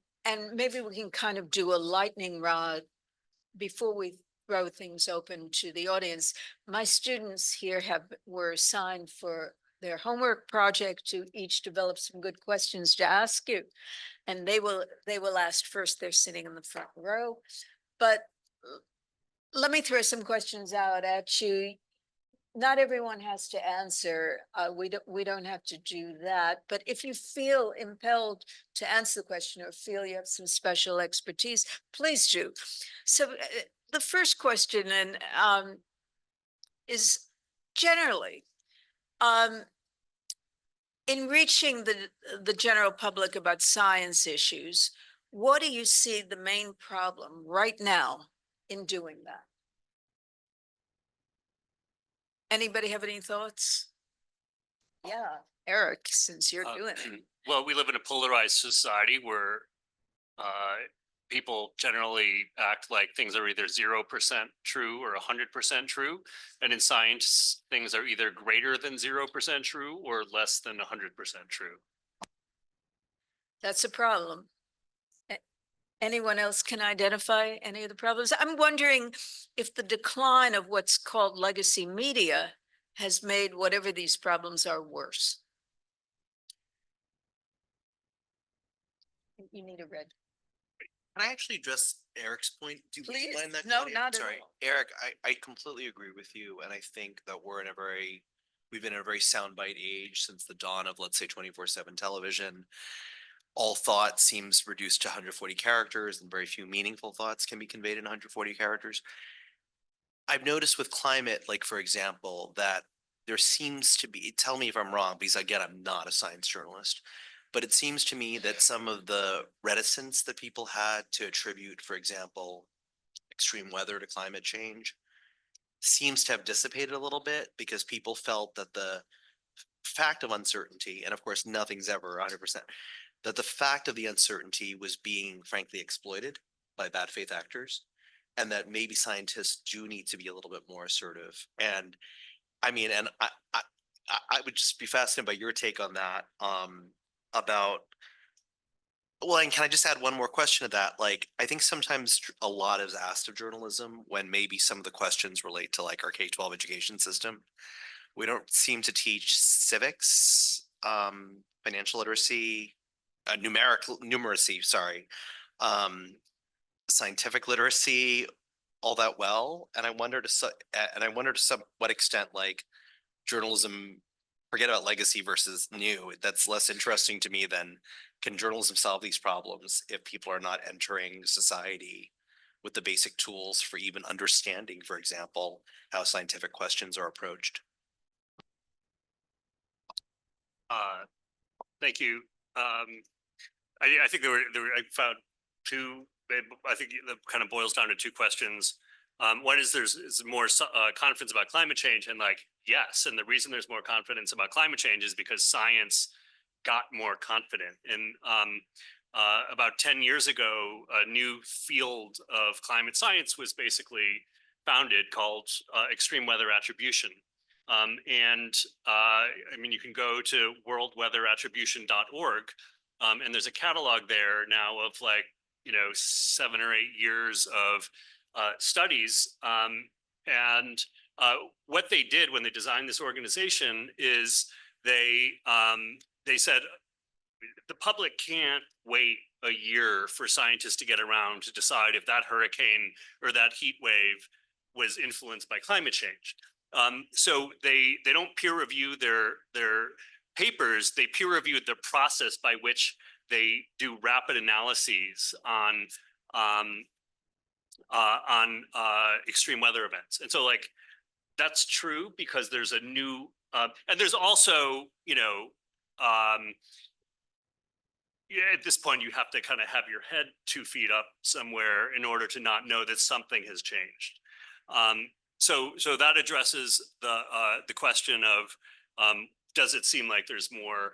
maybe we can kind of do a lightning rod before we throw things open to the audience. My students here were assigned for their homework project to each develop some good questions to ask you, and they will ask first. They're sitting in the front row, but let me throw some questions out at you. Not everyone has to answer. We don't have to do that. But if you feel impelled to answer the question or feel you have some special expertise, please do. So the first question is generally, in reaching the general public about science issues, what do you see the main problem right now in doing that? Anybody have any thoughts? Yeah, Eric, since you're doing it. Well, we live in a polarized society where people generally act like things are either 0% true or 100% true. And in science, things are either greater than 0% true or less than 100% true. That's a problem. Anyone else can identify any of the problems? I'm wondering if the decline of what's called legacy media has made whatever these problems are worse. You need a red. Can I actually address Eric's point? Do you Please. mind that, No, Claudia? not at Sorry, all. Eric, I completely agree with you. And I think that we've been in a very soundbite age since the dawn of, let's say, 24/7 television. All thought seems reduced to 140 characters, and very few meaningful thoughts can be conveyed in 140 characters. I've noticed with climate, like, for example, that there seems to be, tell me if I'm wrong, because again, I'm not a science journalist, but it seems to me that some of the reticence that people had to attribute, for example, extreme weather to climate change seems to have dissipated a little bit, because people felt that the fact of uncertainty, and of course, nothing's ever 100%, that the fact of the uncertainty was being frankly exploited by bad faith actors, and that maybe scientists do need to be a little bit more assertive. And I mean, and I would just be fascinated by your take on that, about, well, and can I just add one more question to that? Like, I think sometimes a lot is asked of journalism when maybe some of the questions relate to like our K-12 education system. We don't seem to teach civics, financial literacy, numeracy, sorry, scientific literacy, all that well. And I wonder to some what extent, like, journalism, forget about legacy versus new, that's less interesting to me than, can journalism solve these problems if people are not entering society with the basic tools for even understanding, for example, how scientific questions are approached? Thank you. I think I found two, I think that kind of boils down to two questions. One is there's more confidence about climate change, and like, yes. And the reason there's more confidence about climate change is because science got more confident. And about 10 years ago, a new field of climate science was basically founded called extreme weather attribution. I mean, you can go to worldweatherattribution.org, and there's a catalog there now of, like, 7 or 8 years of studies. What they did when they designed this organization is they said the public can't wait a year for scientists to get around to decide if that hurricane or that heat wave was influenced by climate change. So they don't peer review their papers, they peer review the process by which they do rapid analyses on extreme weather events. And so like, that's true because there's a new, and there's also, yeah, at this point, you have to kind of have your head 2 feet up somewhere in order to not know that something has changed. So that addresses the question of, does it seem like there's more?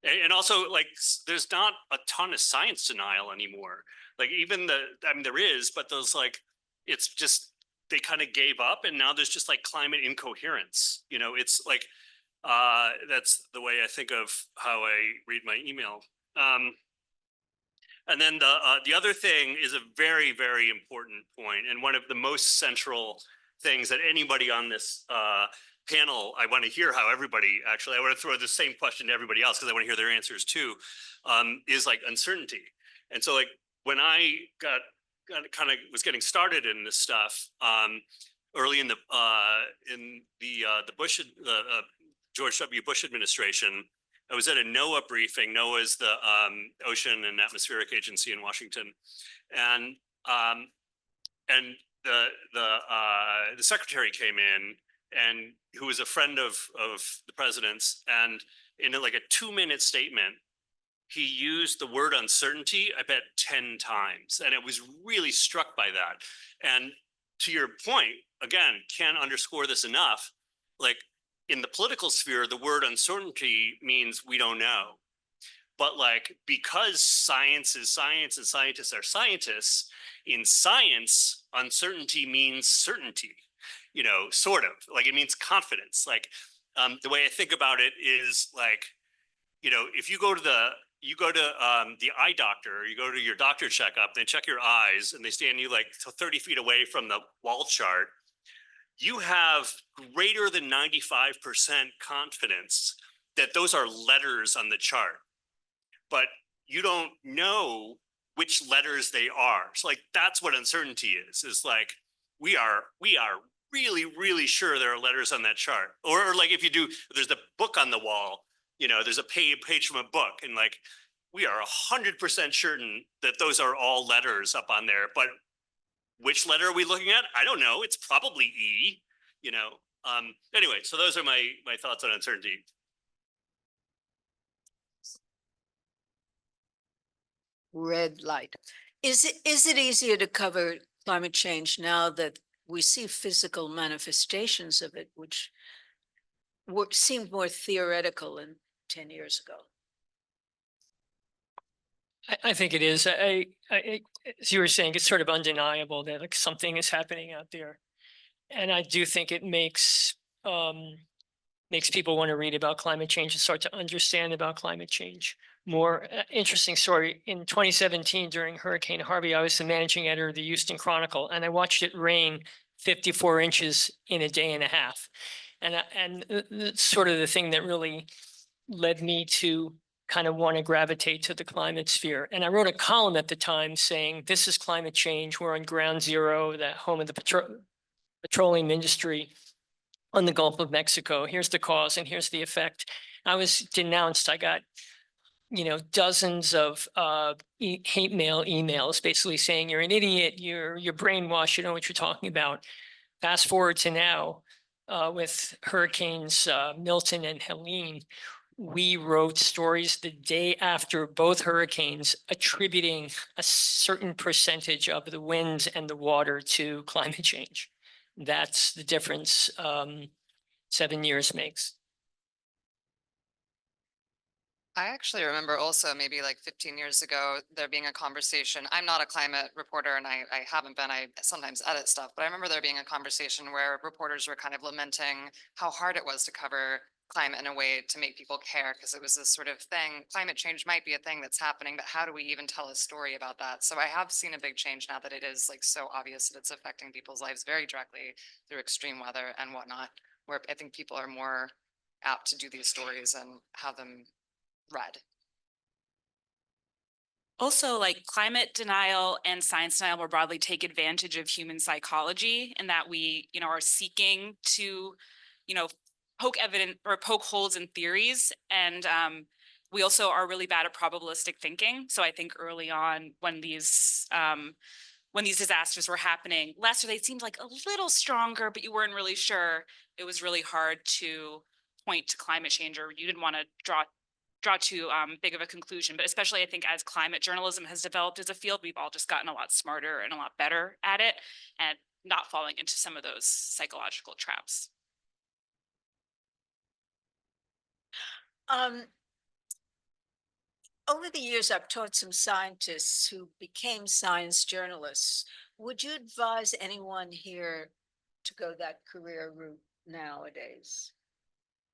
And also, like, there's not a ton of science denial anymore. Like, even I mean, there is, but those, like, it's just, they kind of gave up, and now there's just like climate incoherence. It's like, that's the way I think of how I read my email. And then the other thing is a very, very important point, and one of the most central things that anybody on this panel, I want to hear how everybody, actually, I want to throw the same question to everybody else because I want to hear their answers too, is like uncertainty. And so like when I was getting started in this stuff early in the George W. Bush administration, I was at a NOAA briefing. NOAA is the Ocean and Atmospheric Agency in Washington, and the secretary came in, and who was a friend of the president's, and in like a 2-minute statement, he used the word uncertainty, I bet 10 times, and it was really struck by that. And to your point, again, can't underscore this enough. Like, in the political sphere, the word uncertainty means we don't know. But like, because science is science and scientists are scientists, in science, uncertainty means certainty, sort of. Like, it means confidence. Like, the way I think about it is like, if you go to the eye doctor, you go to your doctor checkup, they check your eyes and they stand you like 30 feet away from the wall chart, you have greater than 95% confidence that those are letters on the chart, but you don't know which letters they are. So like, that's what uncertainty is like, we are really, really sure there are letters on that chart. Or like, if there's the book on the wall, there's a page from a book, and like, we are 100% certain that those are all letters up on there, but which letter are we looking at? I don't know. It's probably E, Anyway, so those are my thoughts on uncertainty. Red light. Is it easier to cover climate change now that we see physical manifestations of it, which seemed more theoretical than 10 years ago? I think it is. As you were saying, it's sort of undeniable that like something is happening out there. And I do think it makes people want to read about climate change and start to understand about climate change more. Interesting story. In 2017, during Hurricane Harvey, I was the managing editor of the Houston Chronicle, and I watched it rain 54 inches in a day and a half. And that's sort of the thing that really led me to kind of want to gravitate to the climate sphere. And I wrote a column at the time saying, this is climate change. We're on ground zero, the home of the petroleum industry on the Gulf of Mexico. Here's the cause and here's the effect. I was denounced. I got, dozens of hate mail emails basically saying you're an idiot, you're brainwashed, you know what you're talking about. Fast forward to now with hurricanes Milton and Helene. We wrote stories the day after both hurricanes attributing a certain percentage of the winds and the water to climate change. That's the difference 7 years makes. I actually remember also maybe like 15 years ago, there being a conversation. I'm not a climate reporter and I haven't been, I sometimes edit stuff, but I remember there being a conversation where reporters were kind of lamenting how hard it was to cover climate in a way to make people care, because it was this sort of thing. Climate change might be a thing that's happening, but how do we even tell a story about that? So I have seen a big change now that it is like so obvious that it's affecting people's lives very directly through extreme weather and whatnot, where I think people are more apt to do these stories and have them read. Also, like climate denial and science denial more broadly take advantage of human psychology, in that we, are seeking to, poke holes in theories. And We also are really bad at probabilistic thinking. So I think early on when these disasters were happening, last year they seemed like a little stronger, but you weren't really sure. It was really hard to point to climate change, or you didn't want to draw too big of a conclusion. But especially I think as climate journalism has developed as a field, we've all just gotten a lot smarter and a lot better at it, and not falling into some of those psychological traps. Over the years, I've taught some scientists who became science journalists. Would you advise anyone here to go that career route nowadays?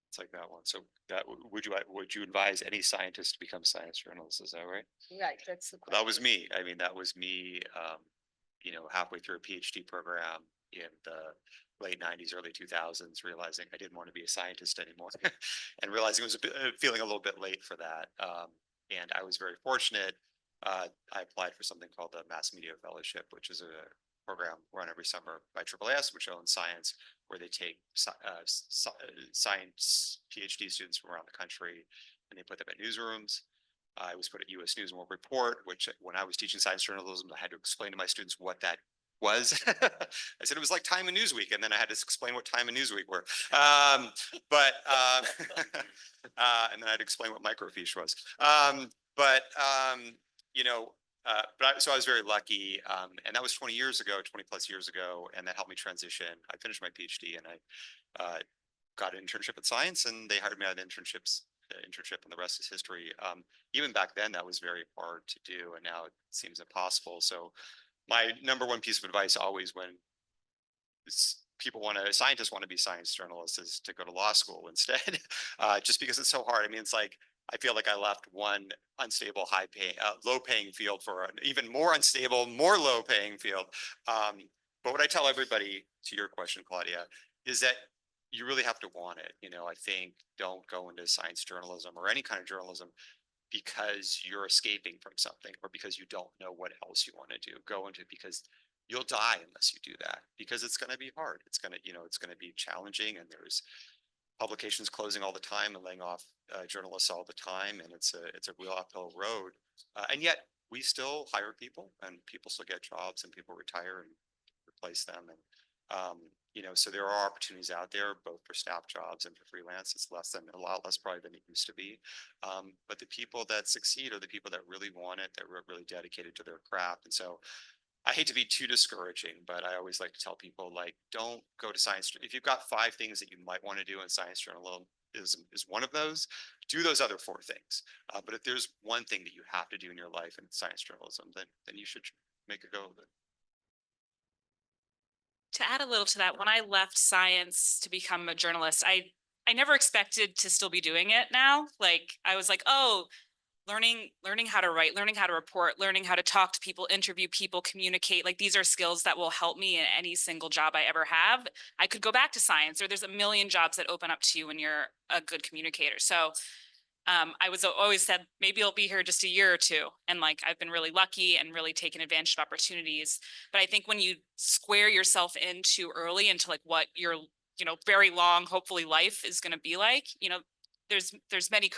It's like that one. So that, would you advise any scientist to become science journalists? Is that right? Right, that's the That was question. me. I mean, that was me, halfway through a PhD program in the late 90s, early 2000s, realizing I didn't want to be a scientist anymore and realizing it was feeling a little bit late for that. And I was very fortunate. I applied for something called the Mass Media Fellowship, which is a program run every summer by AAAS, which owns Science, where they take science PhD students from around the country and they put them in newsrooms. I was put at U.S. News and World Report, which when I was teaching science journalism, I had to explain to my students what that was. I said it was like Time and Newsweek, and then I had to explain what Time and Newsweek were. And then I had to explain what microfiche was. So I was very lucky, and that was 20 plus years ago, and that helped me transition. I finished my PhD, and I got an internship at Science, and they hired me at internship, and the rest is history. Even back then, that was very hard to do, and now it seems impossible. So my number one piece of advice always when scientists want to be science journalists is to go to law school instead, just because it's so hard. I mean, it's like, I feel like I left one unstable, low paying field for an even more unstable, more low paying field. But what I tell everybody, to your question, Claudia, is that you really have to want it. I think don't go into science journalism or any kind of journalism because you're escaping from something or because you don't know what else you want to do. Go into it because you'll die unless you do that, because it's going to be hard. It's going to be challenging, and there's publications closing all the time and laying off journalists all the time, and it's a real uphill road. And yet we still hire people, and people still get jobs, and people retire and replace them. And so there are opportunities out there, both for staff jobs and for freelance. It's a lot less probably than it used to be. But the people that succeed are the people that really want it, that were really dedicated to their craft. And so I hate to be too discouraging, but I always like to tell people, like, don't go to science. If you've got 5 things that you might want to do in science journalism is one of those, do those other 4 things. But if there's one thing that you have to do in your life in science journalism, then you should make a go of it. To add a little to that, when I left science to become a journalist, I never expected to still be doing it now. Like, I was like, oh, learning how to write, learning how to report, learning how to talk to people, interview people, communicate. Like, these are skills that will help me in any single job I ever have. I could go back to science, or there's a million jobs that open up to you when you're a good communicator. So I was always said, maybe I'll be here just a year or 2. And like, I've been really lucky and really taken advantage of opportunities. But I think when you square yourself in too early into like what your, very long, hopefully life is going to be like, there's many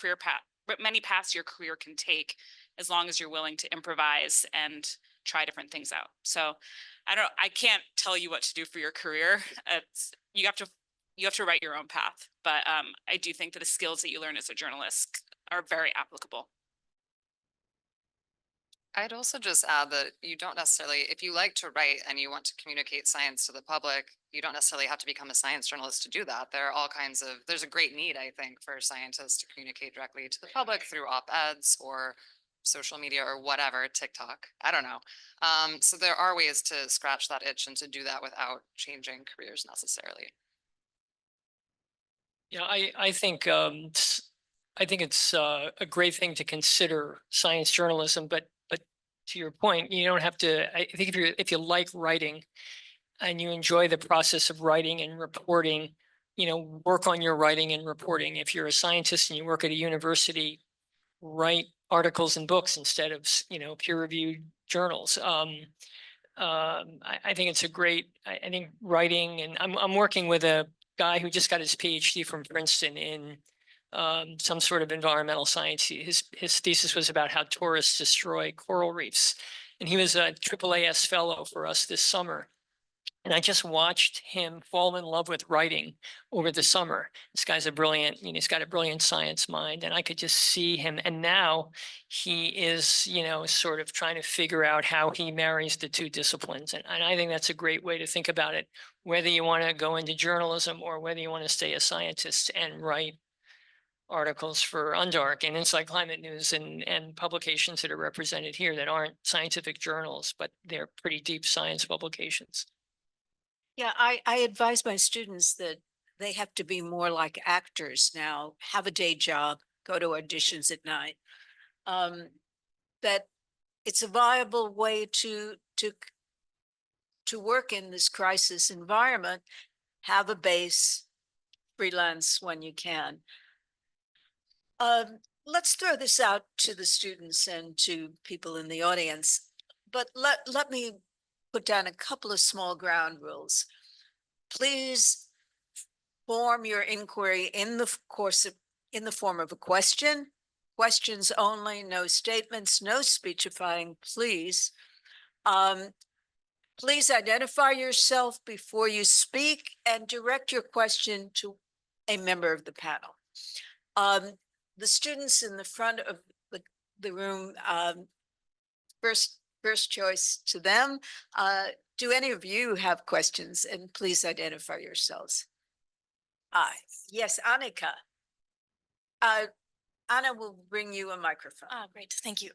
paths your career can take, as long as you're willing to improvise and try different things out. So I can't tell you what to do for your career. You have to write your own path. But I do think that the skills that you learn as a journalist are very applicable. I'd also just add that you don't necessarily, if you like to write and you want to communicate science to the public, you don't necessarily have to become a science journalist to do that. There's a great need, I think, for scientists to communicate directly to the public through op-eds or social media or whatever, TikTok, I don't know. So there are ways to scratch that itch and to do that without changing careers necessarily. Yeah, I think it's a great thing to consider science journalism, but to your point, you don't have to. I think if you like writing and you enjoy the process of writing and reporting, work on your writing and reporting. If you're a scientist and you work at a university, write articles and books instead of peer-reviewed journals. I think it's I think writing, and I'm working with a guy who just got his PhD from Princeton in some sort of environmental science. His thesis was about how tourists destroy coral reefs. And he was a AAAS fellow for us this summer. And I just watched him fall in love with writing over the summer. This guy's a brilliant, he's got a brilliant science mind, and I could just see him. And now he is, sort of trying to figure out how he marries the two disciplines. And I think that's a great way to think about it, whether you want to go into journalism or whether you want to stay a scientist and write articles for Undark and Inside Climate News and publications that are represented here that aren't scientific journals, but they're pretty deep science publications. Yeah, I advise my students that they have to be more like actors now, have a day job, go to auditions at night. That it's a viable way to work in this crisis environment, have a base, freelance when you can. Let's throw this out to the students and to people in the audience, but let me put down a couple of small ground rules. Please form your inquiry in the form of a question. Questions only, no statements, no speechifying, please. Please identify yourself before you speak and direct your question to a member of the panel. The students in the front of the room, first choice to them. Do any of you have questions? And please identify yourselves. Yes, Annika. Anna will bring you a microphone. Great, thank you.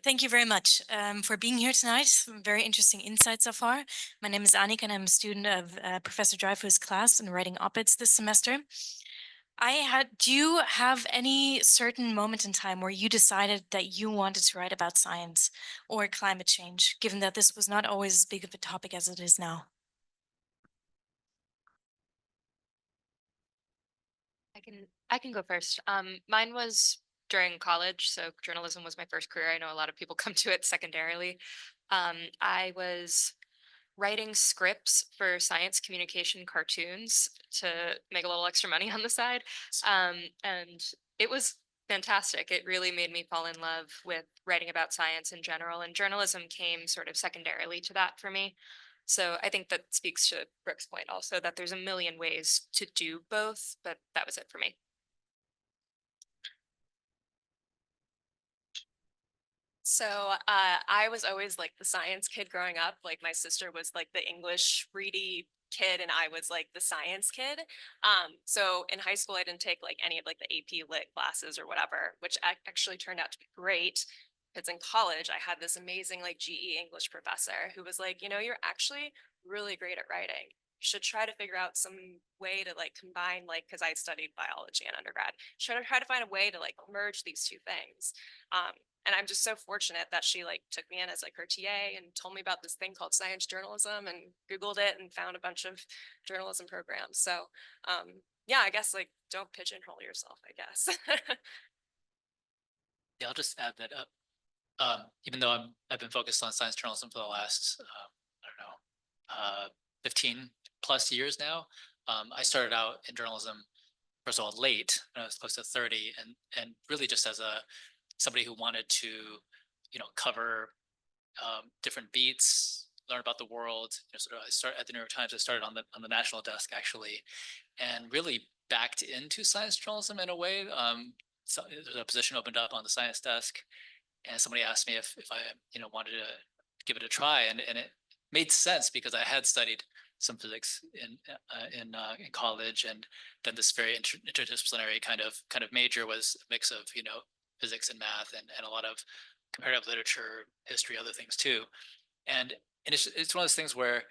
Thank you very much for being here tonight. Some very interesting insights so far. My name is Annika and I'm a student of Professor Dreifus' class and writing op-eds this semester. Do you have any certain moment in time where you decided that you wanted to write about science or climate change, given that this was not always as big of a topic as it is now? I can go first. Mine was during college, so journalism was my first career. I know a lot of people come to it secondarily. I was writing scripts for science communication cartoons to make a little extra money on the side. And it was fantastic. It really made me fall in love with writing about science in general, and journalism came sort of secondarily to that for me. So I think that speaks to Brooke's point also, that there's a million ways to do both, but that was it for me. So I was always like the science kid growing up. Like my sister was like the English reedy kid and I was like the science kid. So in high school, I didn't take like any of like the AP Lit classes or whatever, which actually turned out to be great. Because in college, I had this amazing like GE English professor who was like, you're actually really great at writing. You should try to figure out some way to like combine, like, because I studied biology in undergrad, try to find a way to like merge these two things. And I'm just so fortunate that she like took me in as like her TA and told me about this thing called science journalism and Googled it and found a bunch of journalism programs. So yeah, I guess like don't pigeonhole yourself, I guess. Yeah, I'll just add that even though I've been focused on science journalism for the last, 15 plus years now, I started out in journalism, first of all, late, when I was close to 30, and really just as somebody who wanted to, cover different beats, learn about the world. I started at the New York Times. I started on the national desk actually, and really backed into science journalism in a way. So there's a position opened up on the science desk, and somebody asked me if I wanted to give it a try, and it made sense because I had studied some physics in college, and then this very interdisciplinary kind of major was a mix of physics and math and a lot of comparative literature, history, other things too. And it's one of those things where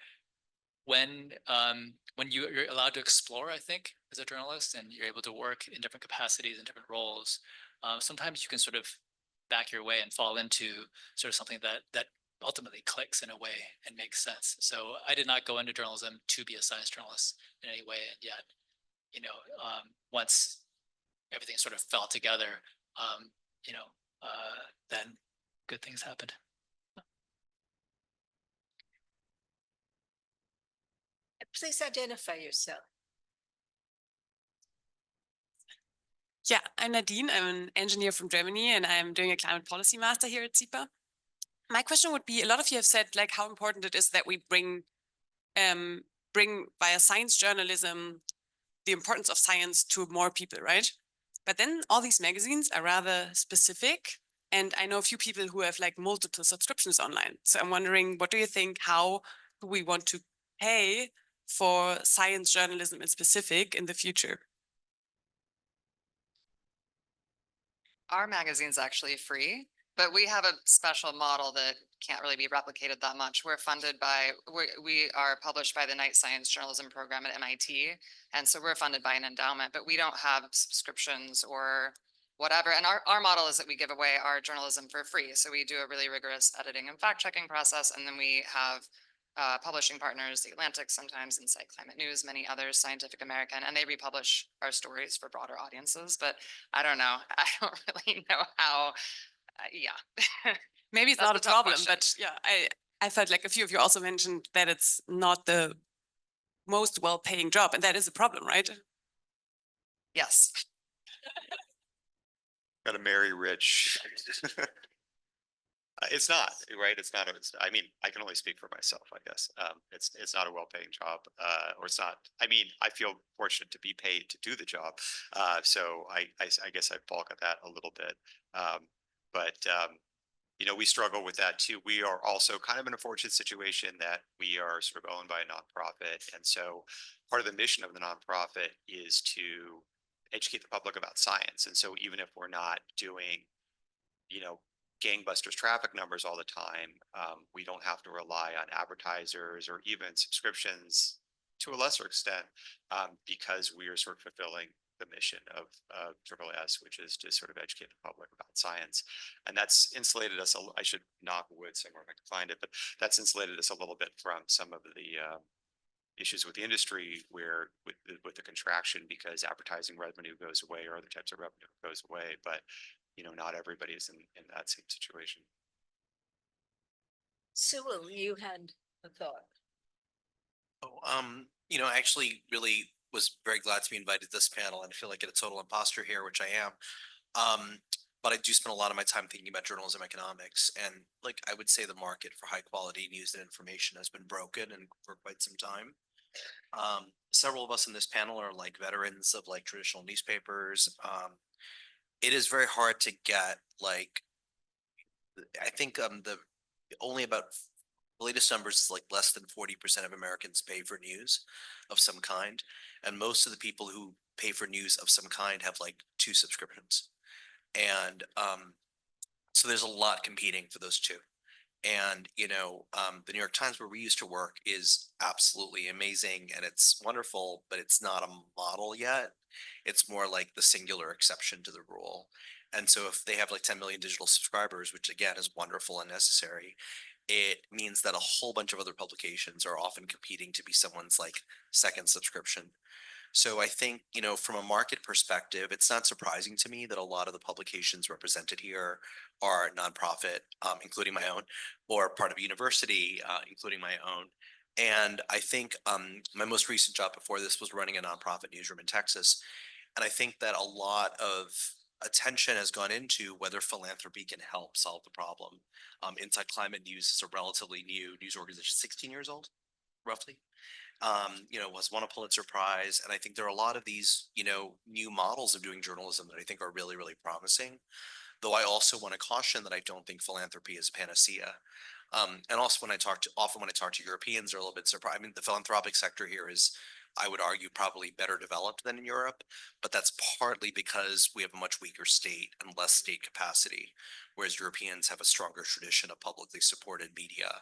when you're allowed to explore, I think, as a journalist, and you're able to work in different capacities and different roles, sometimes you can sort of back your way and fall into sort of something that ultimately clicks in a way and makes sense. So I did not go into journalism to be a science journalist in any way, and yet, once everything sort of fell together, then good things happened. Please identify yourself. Yeah, I'm Nadine. I'm an engineer from Germany and I'm doing a climate policy master here at SIPA. My question would be, a lot of you have said like how important it is that we bring via science journalism, the importance of science to more people, right? But then all these magazines are rather specific. And I know a few people who have like multiple subscriptions online. So I'm wondering, what do you think? How do we want to pay for science journalism in specific in the future? Our magazine's actually free, but we have a special model that can't really be replicated that much. We're funded by, we are published by the Night Science Journalism program at MIT. And so we're funded by an endowment, but we don't have subscriptions or whatever. And our model is that we give away our journalism for free. So we do a really rigorous editing and fact checking process. And then we have publishing partners, The Atlantic, sometimes Inside Climate News, many others, Scientific American, and they republish our stories for broader audiences. But I don't know. I don't really know how, yeah. Maybe it's That's not a the tough problem, question. but yeah, I felt like a few of you also mentioned that it's not the most well-paying job, and that is a problem, right? Yes. Gotta marry rich. It's not, right? It's not, I mean, I can only speak for myself, I guess. It's not a well-paying job, or it's not, I mean, I feel fortunate to be paid to do the job. So I guess I balk at that a little bit. But you know, we struggle with that too. We are also kind of in a fortunate situation that we are sort of owned by a nonprofit. And so part of the mission of the nonprofit is to educate the public about science. And so even if we're not doing, you know, gangbusters traffic numbers all the time, we don't have to rely on advertisers or even subscriptions to a lesser extent, because we are sort of fulfilling the mission of SSS, which is to sort of educate the public about science. And that's insulated us, I should knock wood somewhere if I can find it, but that's insulated us a little bit from some of the issues with the industry where with the contraction, because advertising revenue goes away or other types of revenue goes away. But you know, not everybody is in that same situation. Sewell, you had a thought. Oh, you know, I actually really was very glad to be invited to this panel and I feel like a total imposter here, which I am. But I do spend a lot of my time thinking about journalism economics, and like I would say the market for high quality news and information has been broken and for quite some time. Several of us in this panel are like veterans of like traditional newspapers. It is very hard to get like, I think the only about the latest numbers is like less than 40% of Americans pay for news of some kind. And most of the people who pay for news of some kind have like 2 subscriptions. And so there's a lot competing for those 2. And, you know, the New York Times, where we used to work, is absolutely amazing and it's wonderful, but it's not a model yet. It's more like the singular exception to the rule. And so if they have like 10 million digital subscribers, which again is wonderful and necessary, it means that a whole bunch of other publications are often competing to be someone's like second subscription. So I think, you know, from a market perspective, it's not surprising to me that a lot of the publications represented here are nonprofit, including my own, or part of a university, including my own. And I think my most recent job before this was running a nonprofit newsroom in Texas. And I think that a lot of attention has gone into whether philanthropy can help solve the problem. Inside Climate News is a relatively new news organization, 16 years old, roughly. You know, was won a Pulitzer Prize. And I think there are a lot of these, you know, new models of doing journalism that I think are really, really promising. Though I also want to caution that I don't think philanthropy is a panacea. And also often when I talk to Europeans, they're a little bit surprised. I mean, the philanthropic sector here is, I would argue, probably better developed than in Europe, but that's partly because we have a much weaker state and less state capacity, whereas Europeans have a stronger tradition of publicly supported media.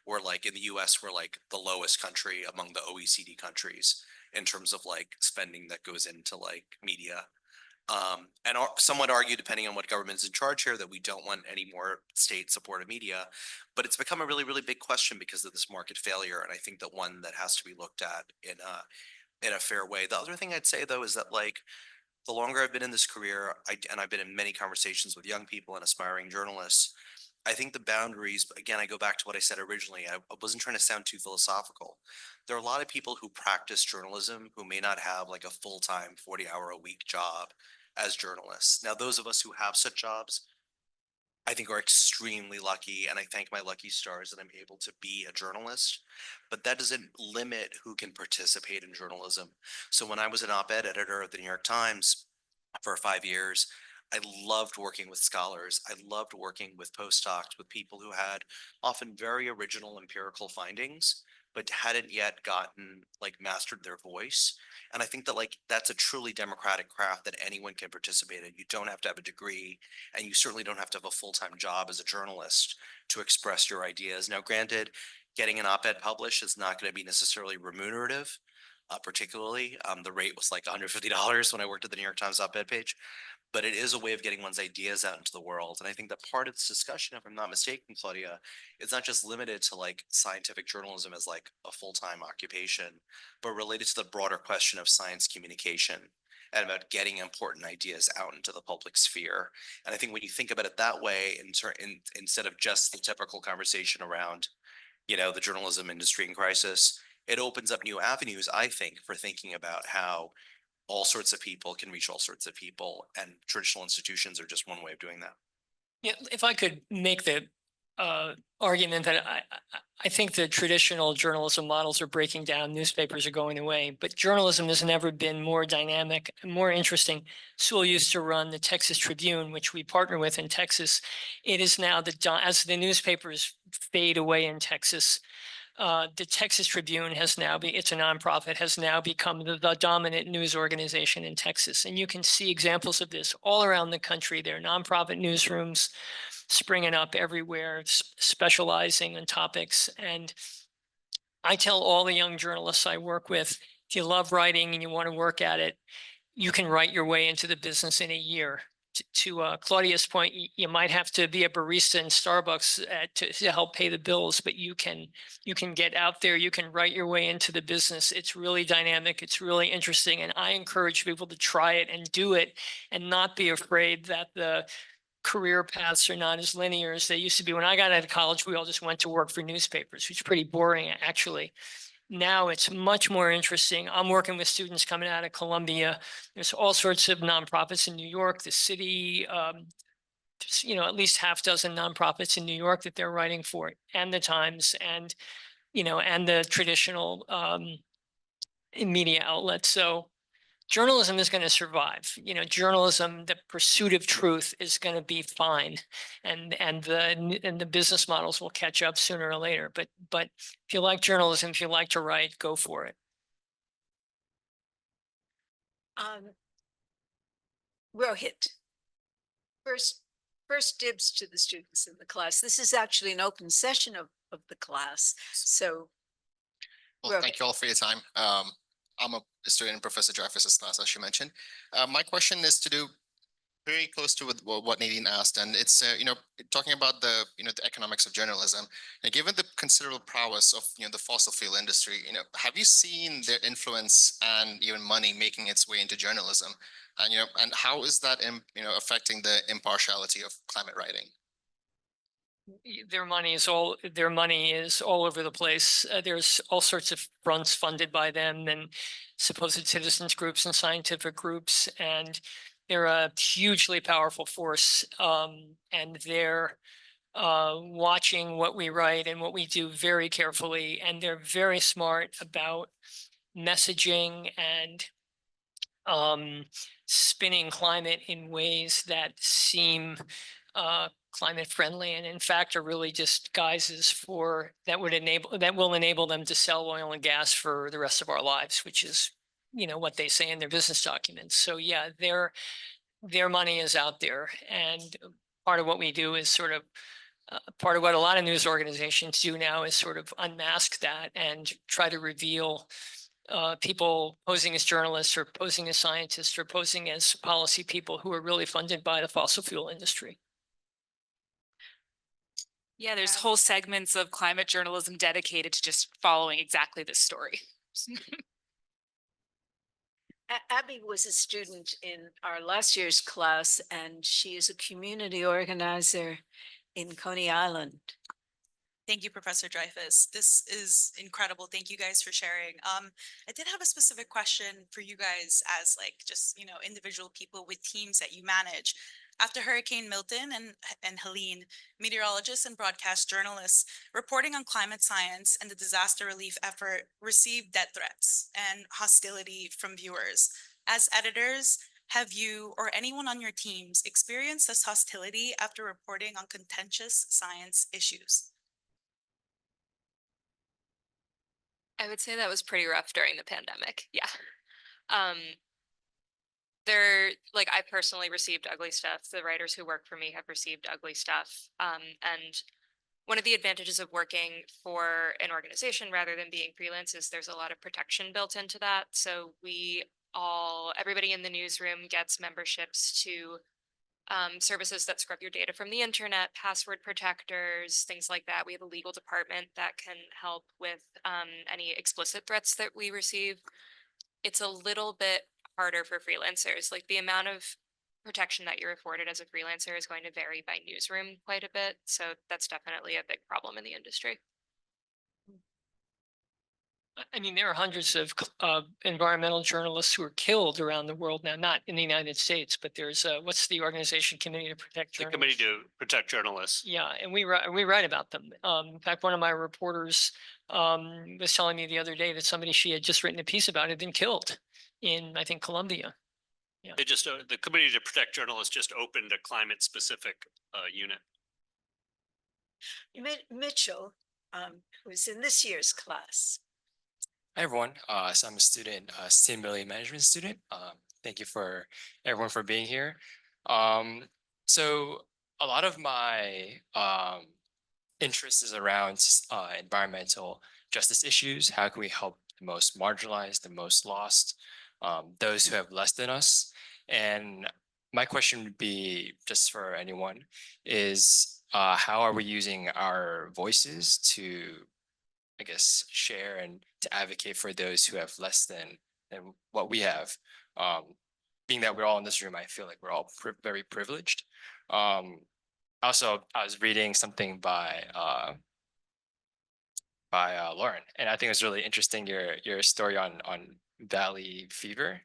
Or like in the US, we're like the lowest country among the OECD countries in terms of like spending that goes into like media. And some would argue, depending on what government is in charge here, that we don't want any more state supported media, but it's become a really, really big question because of this market failure. And I think that one that has to be looked at in a fair way. The other thing I'd say though, is that like, the longer I've been in this career, and I've been in many conversations with young people and aspiring journalists, I think the boundaries, again, I go back to what I said originally. I wasn't trying to sound too philosophical. There are a lot of people who practice journalism who may not have like a full-time 40-hour-a-week job, as journalists. Now, those of us who have such jobs, I think are extremely lucky, and I thank my lucky stars that I'm able to be a journalist, but that doesn't limit who can participate in journalism. So when I was an op-ed editor of the New York Times for 5 years, I loved working with scholars. I loved working with postdocs, with people who had often very original empirical findings, but hadn't yet gotten like mastered their voice. And I think that like that's a truly democratic craft that anyone can participate in. You don't have to have a degree, and you certainly don't have to have a full-time job as a journalist to express your ideas. Now, granted, getting an op-ed published is not going to be necessarily remunerative. Particularly, the rate was like $150 when I worked at the New York Times op-ed page, but it is a way of getting one's ideas out into the world. And I think that part of this discussion, if I'm not mistaken, Claudia, is not just limited to like scientific journalism as like a full-time occupation, but related to the broader question of science communication and about getting important ideas out into the public sphere. And I think when you think about it that way, instead of just the typical conversation around, you know, the journalism industry in crisis, it opens up new avenues, I think, for thinking about how all sorts of people can reach all sorts of people, and traditional institutions are just one way of doing that. Yeah, if I could make the argument that I think the traditional journalism models are breaking down, newspapers are going away, but journalism has never been more dynamic and more interesting. Sewell used to run the Texas Tribune, which we partner with in Texas. It is now as the newspapers fade away in Texas, the Texas Tribune has now it's a nonprofit, has now become the dominant news organization in Texas. And you can see examples of this all around the country. There are nonprofit newsrooms springing up everywhere, specializing in topics. And I tell all the young journalists I work with, if you love writing and you want to work at it, you can write your way into the business in a year. To Claudia's point, you might have to be a barista in Starbucks to help pay the bills, but you can get out there, you can write your way into the business. It's really dynamic, it's really interesting, and I encourage people to try it and do it and not be afraid that the career paths are not as linear as they used to be. When I got out of college, we all just went to work for newspapers, which is pretty boring, actually. Now it's much more interesting. I'm working with students coming out of Columbia. There's all sorts of nonprofits in New York, the city, you know, at least half dozen nonprofits in New York that they're writing for, and the Times, and, you know, and the traditional media outlets. So journalism is going to survive. You know, journalism, the pursuit of truth is going to be fine, and the business models will catch up sooner or later. But if you like journalism, if you like to write, go for it. Rohit, first dibs to the students in the class. This is actually an open session of the class. So, well, thank you all for your time. I'm a student in Professor Dreifus's class, as you mentioned. My question is to do very close to what Nadine asked, and it's you know, talking about the the economics of journalism. And given the considerable prowess of the fossil fuel industry, have you seen their influence and even money making its way into journalism? And and how is that affecting the impartiality of climate writing? Their money is all over the place. There's all sorts of fronts funded by them and supposed citizens groups and scientific groups, and they're a hugely powerful force. And they're watching what we write and what we do very carefully, and they're very smart about messaging and spinning climate in ways that seem climate friendly, and in fact are really just guises that will enable them to sell oil and gas for the rest of our lives, which is what they say in their business documents. So yeah, their money is out there, and part of what we do is sort of part of what a lot of news organizations do now is sort of unmask that and try to reveal people posing as journalists or posing as scientists or posing as policy people who are really funded by the fossil fuel industry. Yeah, there's whole segments of climate journalism dedicated to just following exactly this story. Abby was a student in our last year's class, and she is a community organizer in Coney Island. Thank you, Professor Dreyfus. This is incredible. Thank you guys for sharing. I did have a specific question for you guys as like just, you know, individual people with teams that you manage. After Hurricane Milton and Helene, meteorologists and broadcast journalists reporting on climate science and the disaster relief effort received death threats and hostility from viewers. As editors, have you or anyone on your teams experienced this hostility after reporting on contentious science issues? I would say that was pretty rough during the pandemic. Yeah. I personally received ugly stuff. The writers who work for me have received ugly stuff. And one of the advantages of working for an organization rather than being freelance is there's a lot of protection built into that. So everybody in the newsroom gets memberships to services that scrub your data from the internet, password protectors, things like that. We have a legal department that can help with any explicit threats that we receive. It's a little bit harder for freelancers. Like the amount of protection that you're afforded as a freelancer is going to vary by newsroom quite a bit. So that's definitely a big problem in the industry. I mean, there are hundreds of environmental journalists who are killed around the world now, not in the United States, but there's what's the organization, Committee to Protect The Journalists? Committee to Protect Journalists. Yeah, and we write about them. In fact, one of my reporters was telling me the other day that somebody she had just written a piece about had been killed in, I think, Colombia. They just the Committee to Protect Journalists just opened a climate specific unit. Mitchell, who's in this year's class. Hi everyone, so I'm a student, sustainability management student. Thank you for everyone for being here. So a lot of my interest is around environmental justice issues. How can we help the most marginalized, the most lost, those who have less than us? And my question would be, just for anyone, is how are we using our voices to, I guess, share and to advocate for those who have less than what we have. Being that we're all in this room, I feel like we're all very privileged. Also, I was reading something by Lauren, and I think it was really interesting, your story on Valley Fever.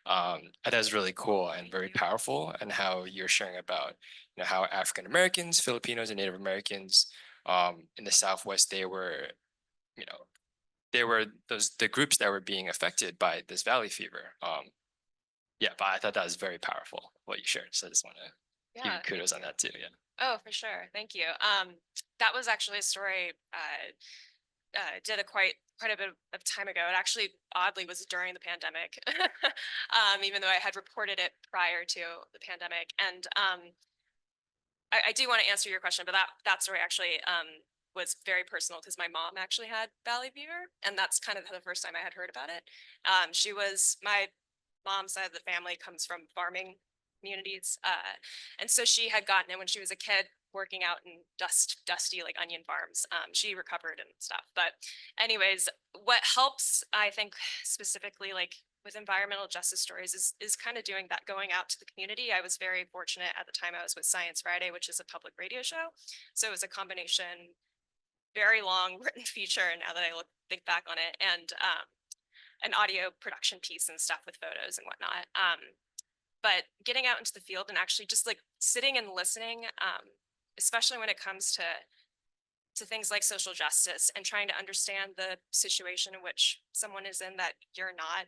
I thought it was really cool and very powerful, and how you're sharing about, you know, how African Americans, Filipinos, and Native Americans in the Southwest, they were, you know, they were the groups that were being affected by this valley fever. Yeah, but I thought that was very powerful what you shared. So I just want to give you kudos on that too. Yeah. Oh, for sure. Thank you. That was actually a story did quite a bit of time ago. It actually oddly was during the pandemic, even though I had reported it prior to the pandemic. And I do want to answer your question, but that story actually was very personal because my mom actually had valley fever, and that's kind of the first time I had heard about it. My mom's side of the family comes from farming communities, and so she had gotten it when she was a kid working out in dusty like onion farms. She recovered and stuff. But anyways, what helps, I think, specifically like with environmental justice stories is kind of doing that, going out to the community. I was very fortunate at the time I was with Science Friday, which is a public radio show. So it was a combination, very long written feature, now that I think back on it, and an audio production piece and stuff with photos and whatnot. But getting out into the field and actually just like sitting and listening, especially when it comes to things like social justice and trying to understand the situation in which someone is in that you're not,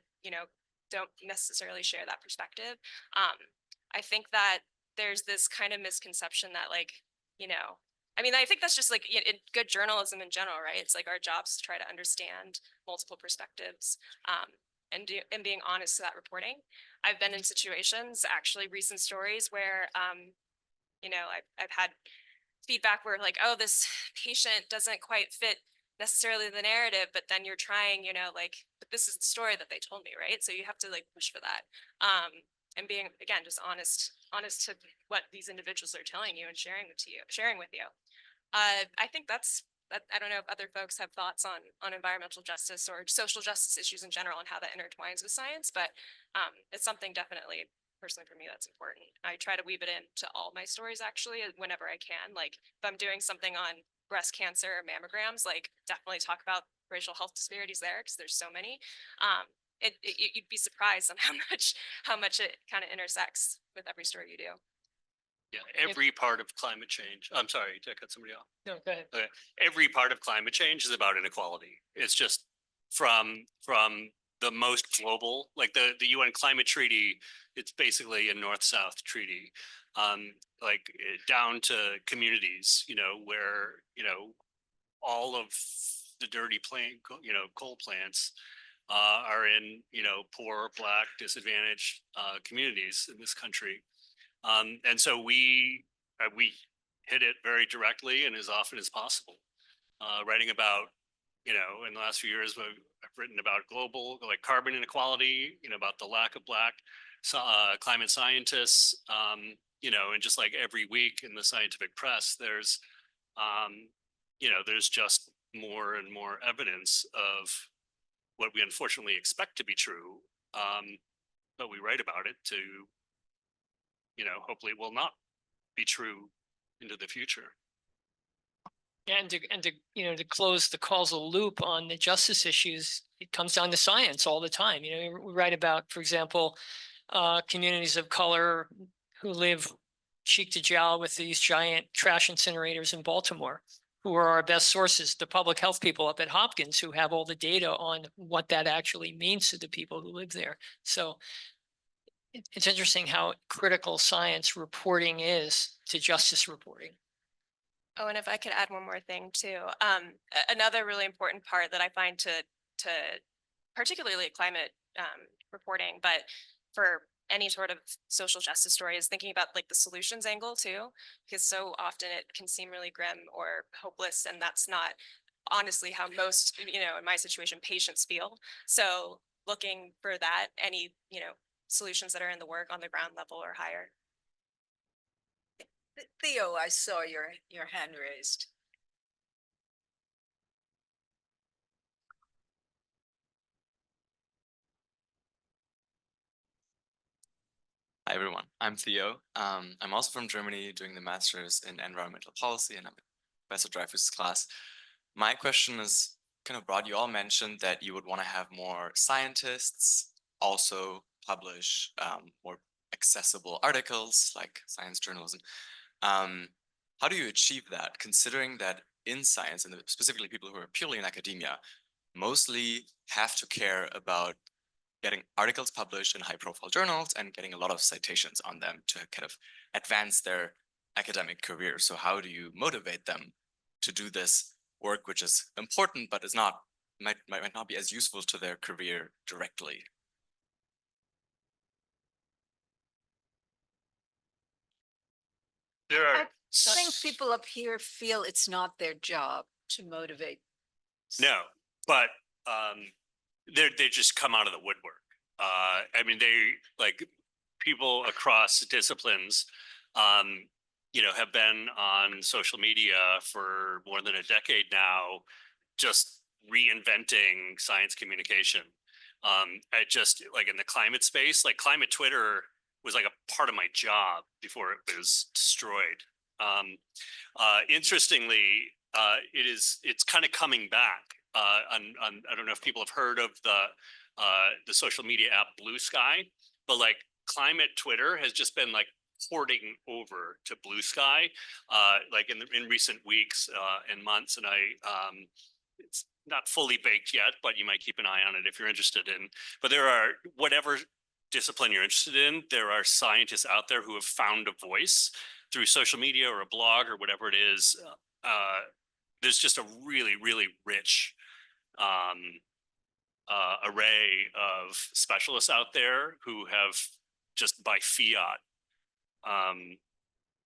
don't necessarily share that perspective. I think that there's this kind of misconception that I think that's just like in good journalism in general, right? It's like our jobs to try to understand multiple perspectives and being honest to that reporting. I've been in situations, actually recent stories where, I've had feedback where like, oh, this patient doesn't quite fit necessarily the narrative, but then you're trying, but this is the story that they told me, right? So you have to like push for that. And being, again, just honest to what these individuals are telling you and sharing with you. I think I don't know if other folks have thoughts on environmental justice or social justice issues in general and how that intertwines with science, but it's something definitely personally for me that's important. I try to weave it into all my stories actually whenever I can. Like if I'm doing something on breast cancer mammograms, like definitely talk about racial health disparities there because there's so many. You'd be surprised on how much it kind of intersects with every story you do. Yeah, every part of climate change. I'm sorry, did I cut somebody off? No, go ahead. Okay, every part of climate change is about inequality. It's just from the most global, like the UN climate treaty, it's basically a north-south treaty. Down to communities, where, all of the dirty coal plants are in, poor, Black, disadvantaged communities in this country. And so we hit it very directly and as often as possible. Writing about, in the last few years, I've written about global, like carbon inequality, about the lack of Black climate scientists, and just like every week in the scientific press, there's just more and more evidence of what we unfortunately expect to be true. But we write about it to, hopefully it will not be true into the future. And to close the causal loop on the justice issues, it comes down to science all the time. We write about, for example, communities of color who live cheek to jowl with these giant trash incinerators in Baltimore, who are our best sources, the public health people up at Hopkins, who have all the data on what that actually means to the people who live there. So it's interesting how critical science reporting is to justice reporting. Oh, and if I could add one more thing too, another really important part that I find to particularly climate reporting, but for any sort of social justice story, is thinking about like the solutions angle too, because so often it can seem really grim or hopeless, and that's not honestly how most, in my situation, patients feel. So looking for that, any, solutions that are in the work on the ground level or higher. Theo, I saw your hand raised. Hi everyone, I'm Theo. I'm also from Germany doing the master's in environmental policy, and I'm in Professor Dreifus' class. My question is kind of broad. You all mentioned that you would want to have more scientists also publish more accessible articles like science journalism. How do you achieve that, considering that in science, and specifically people who are purely in academia, mostly have to care about getting articles published in high-profile journals and getting a lot of citations on them to kind of advance their academic career? So how do you motivate them to do this work, which is important, but is might not be as useful to their career directly? I think people up here feel it's not their job to motivate. No, but they just come out of the woodwork. I mean, people across disciplines, have been on social media for more than a decade now, just reinventing science communication. I just like in the climate space, like climate Twitter was like a part of my job before it was destroyed. Interestingly, it's kind of coming back. I don't know if people have heard of the social media app Blue Sky, but like climate Twitter has just been like porting over to Blue Sky, like in recent weeks and months, and it's not fully baked yet, but you might keep an eye on it if you're interested in. But there are, whatever discipline you're interested in, there are scientists out there who have found a voice through social media or a blog or whatever it is. There's just a really, really rich array of specialists out there who have just by fiat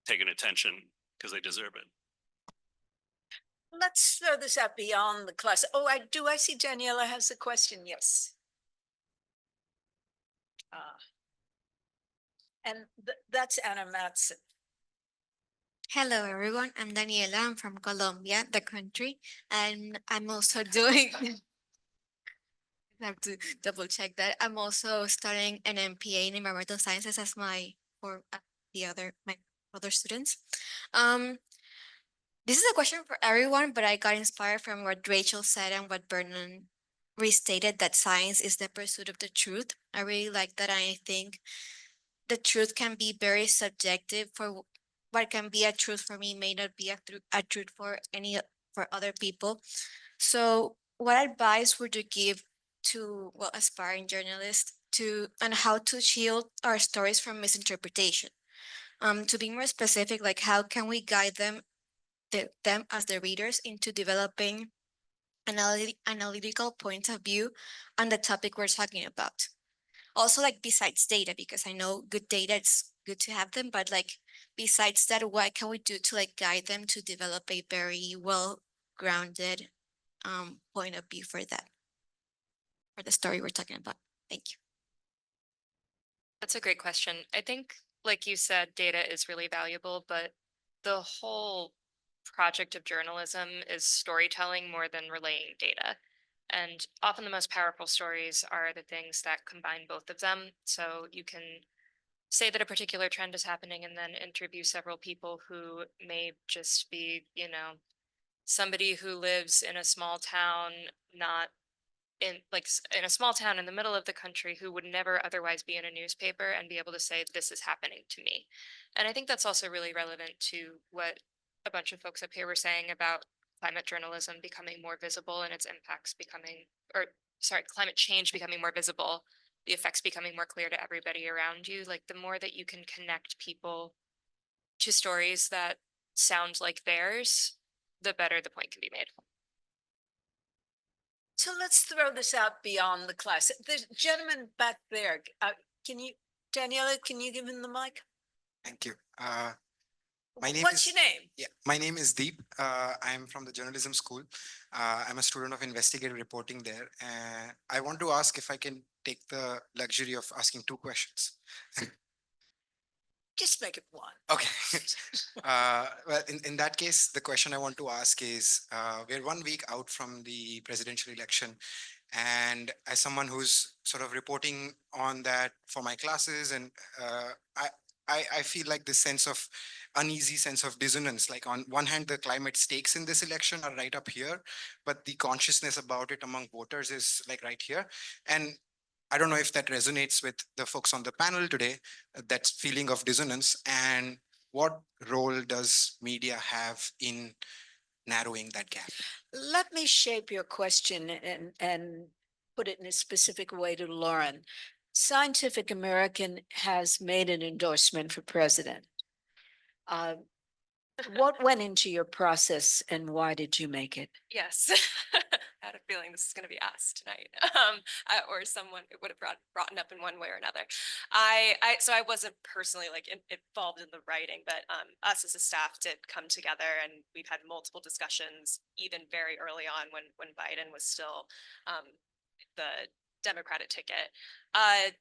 taken attention because they deserve it. Let's throw this out beyond the class. Oh, I see Daniela has a question. Yes. And that's Anna Matson. Hello, everyone. I'm Daniela. I'm from Colombia, the country, and I'm also doing. I have to double check that. I'm also studying an MPA in environmental sciences as my other students. This is a question for everyone, but I got inspired from what Rachel said and what Vernon restated, that science is the pursuit of the truth. I really like that. I think the truth can be very subjective. For what can be a truth for me may not be a truth for for other people. So what advice would you give to, well, aspiring journalists to on how to shield our stories from misinterpretation? To be more specific, like how can we guide them as the readers into developing analytical points of view on the topic we're talking about? Also, like besides data, because I know good data, it's good to have them, but like besides that, what can we do to like guide them to develop a very well-grounded point of view for that, for the story we're talking about? Thank you. That's a great question. I think, like you said, data is really valuable, but the whole project of journalism is storytelling more than relaying data. And often the most powerful stories are the things that combine both of them. So you can say that a particular trend is happening and then interview several people who may just be, somebody who lives in a small town, not in a small town in the middle of the country, who would never otherwise be in a newspaper, and be able to say, this is happening to me. And I think that's also really relevant to what a bunch of folks up here were saying about climate journalism becoming more visible and its impacts becoming, or sorry, climate change becoming more visible, the effects becoming more clear to everybody around you. Like the more that you can connect people to stories that sound like theirs, the better the point can be made. So let's throw this out beyond the class. The gentleman back there, Daniela, can you give him the mic? Thank you. My name What's is, your name? Yeah, my name is Deep. I'm from the journalism school. I'm a student of investigative reporting there. I want to ask if I can take the luxury of asking 2 questions. Just make it one. Okay. Well, in that case, the question I want to ask is, we're 1 week out from the presidential election. And as someone who's sort of reporting on that for my classes, and I feel like this uneasy sense of dissonance. Like on one hand, the climate stakes in this election are right up here, but the consciousness about it among voters is like right here. And I don't know if that resonates with the folks on the panel today, that feeling of dissonance, and what role does media have in narrowing that gap? Let me shape your question and put it in a specific way to Lauren. Scientific American has made an endorsement for president. What went into your process and why did you make it? Yes. I had a feeling this is going to be asked tonight, or someone would have brought it up in one way or another. So I wasn't personally like involved in the writing, but us as a staff did come together, and we've had multiple discussions, even very early on when Biden was still the Democratic ticket. I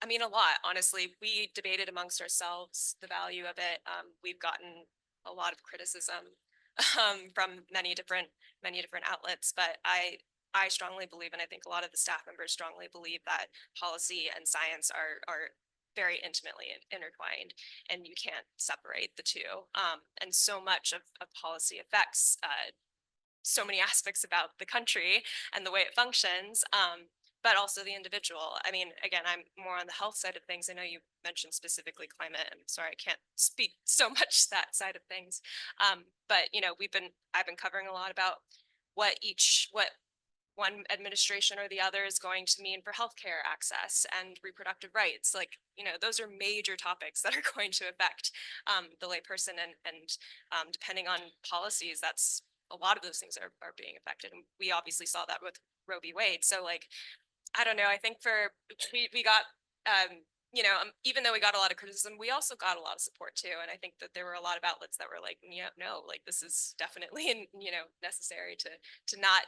mean, a lot, honestly. We debated amongst ourselves the value of it. We've gotten a lot of criticism from many different outlets, but I strongly believe, and I think a lot of the staff members strongly believe, that policy and science are very intimately intertwined, and you can't separate the two. And so much of policy affects so many aspects about the country and the way it functions. But also the individual. I mean, again, I'm more on the health side of things. I know you mentioned specifically climate. I'm sorry, I can't speak so much that side of things. But I've been covering a lot about what one administration or the other is going to mean for healthcare access and reproductive rights. Like, those are major topics that are going to affect the layperson, and depending on policies, that's a lot of those things are being affected. And we obviously saw that with Roe v. Wade. So like, I don't know. I think we got, even though we got a lot of criticism, we also got a lot of support too. And I think that there were a lot of outlets that were like, yeah, no, like this is definitely, necessary to not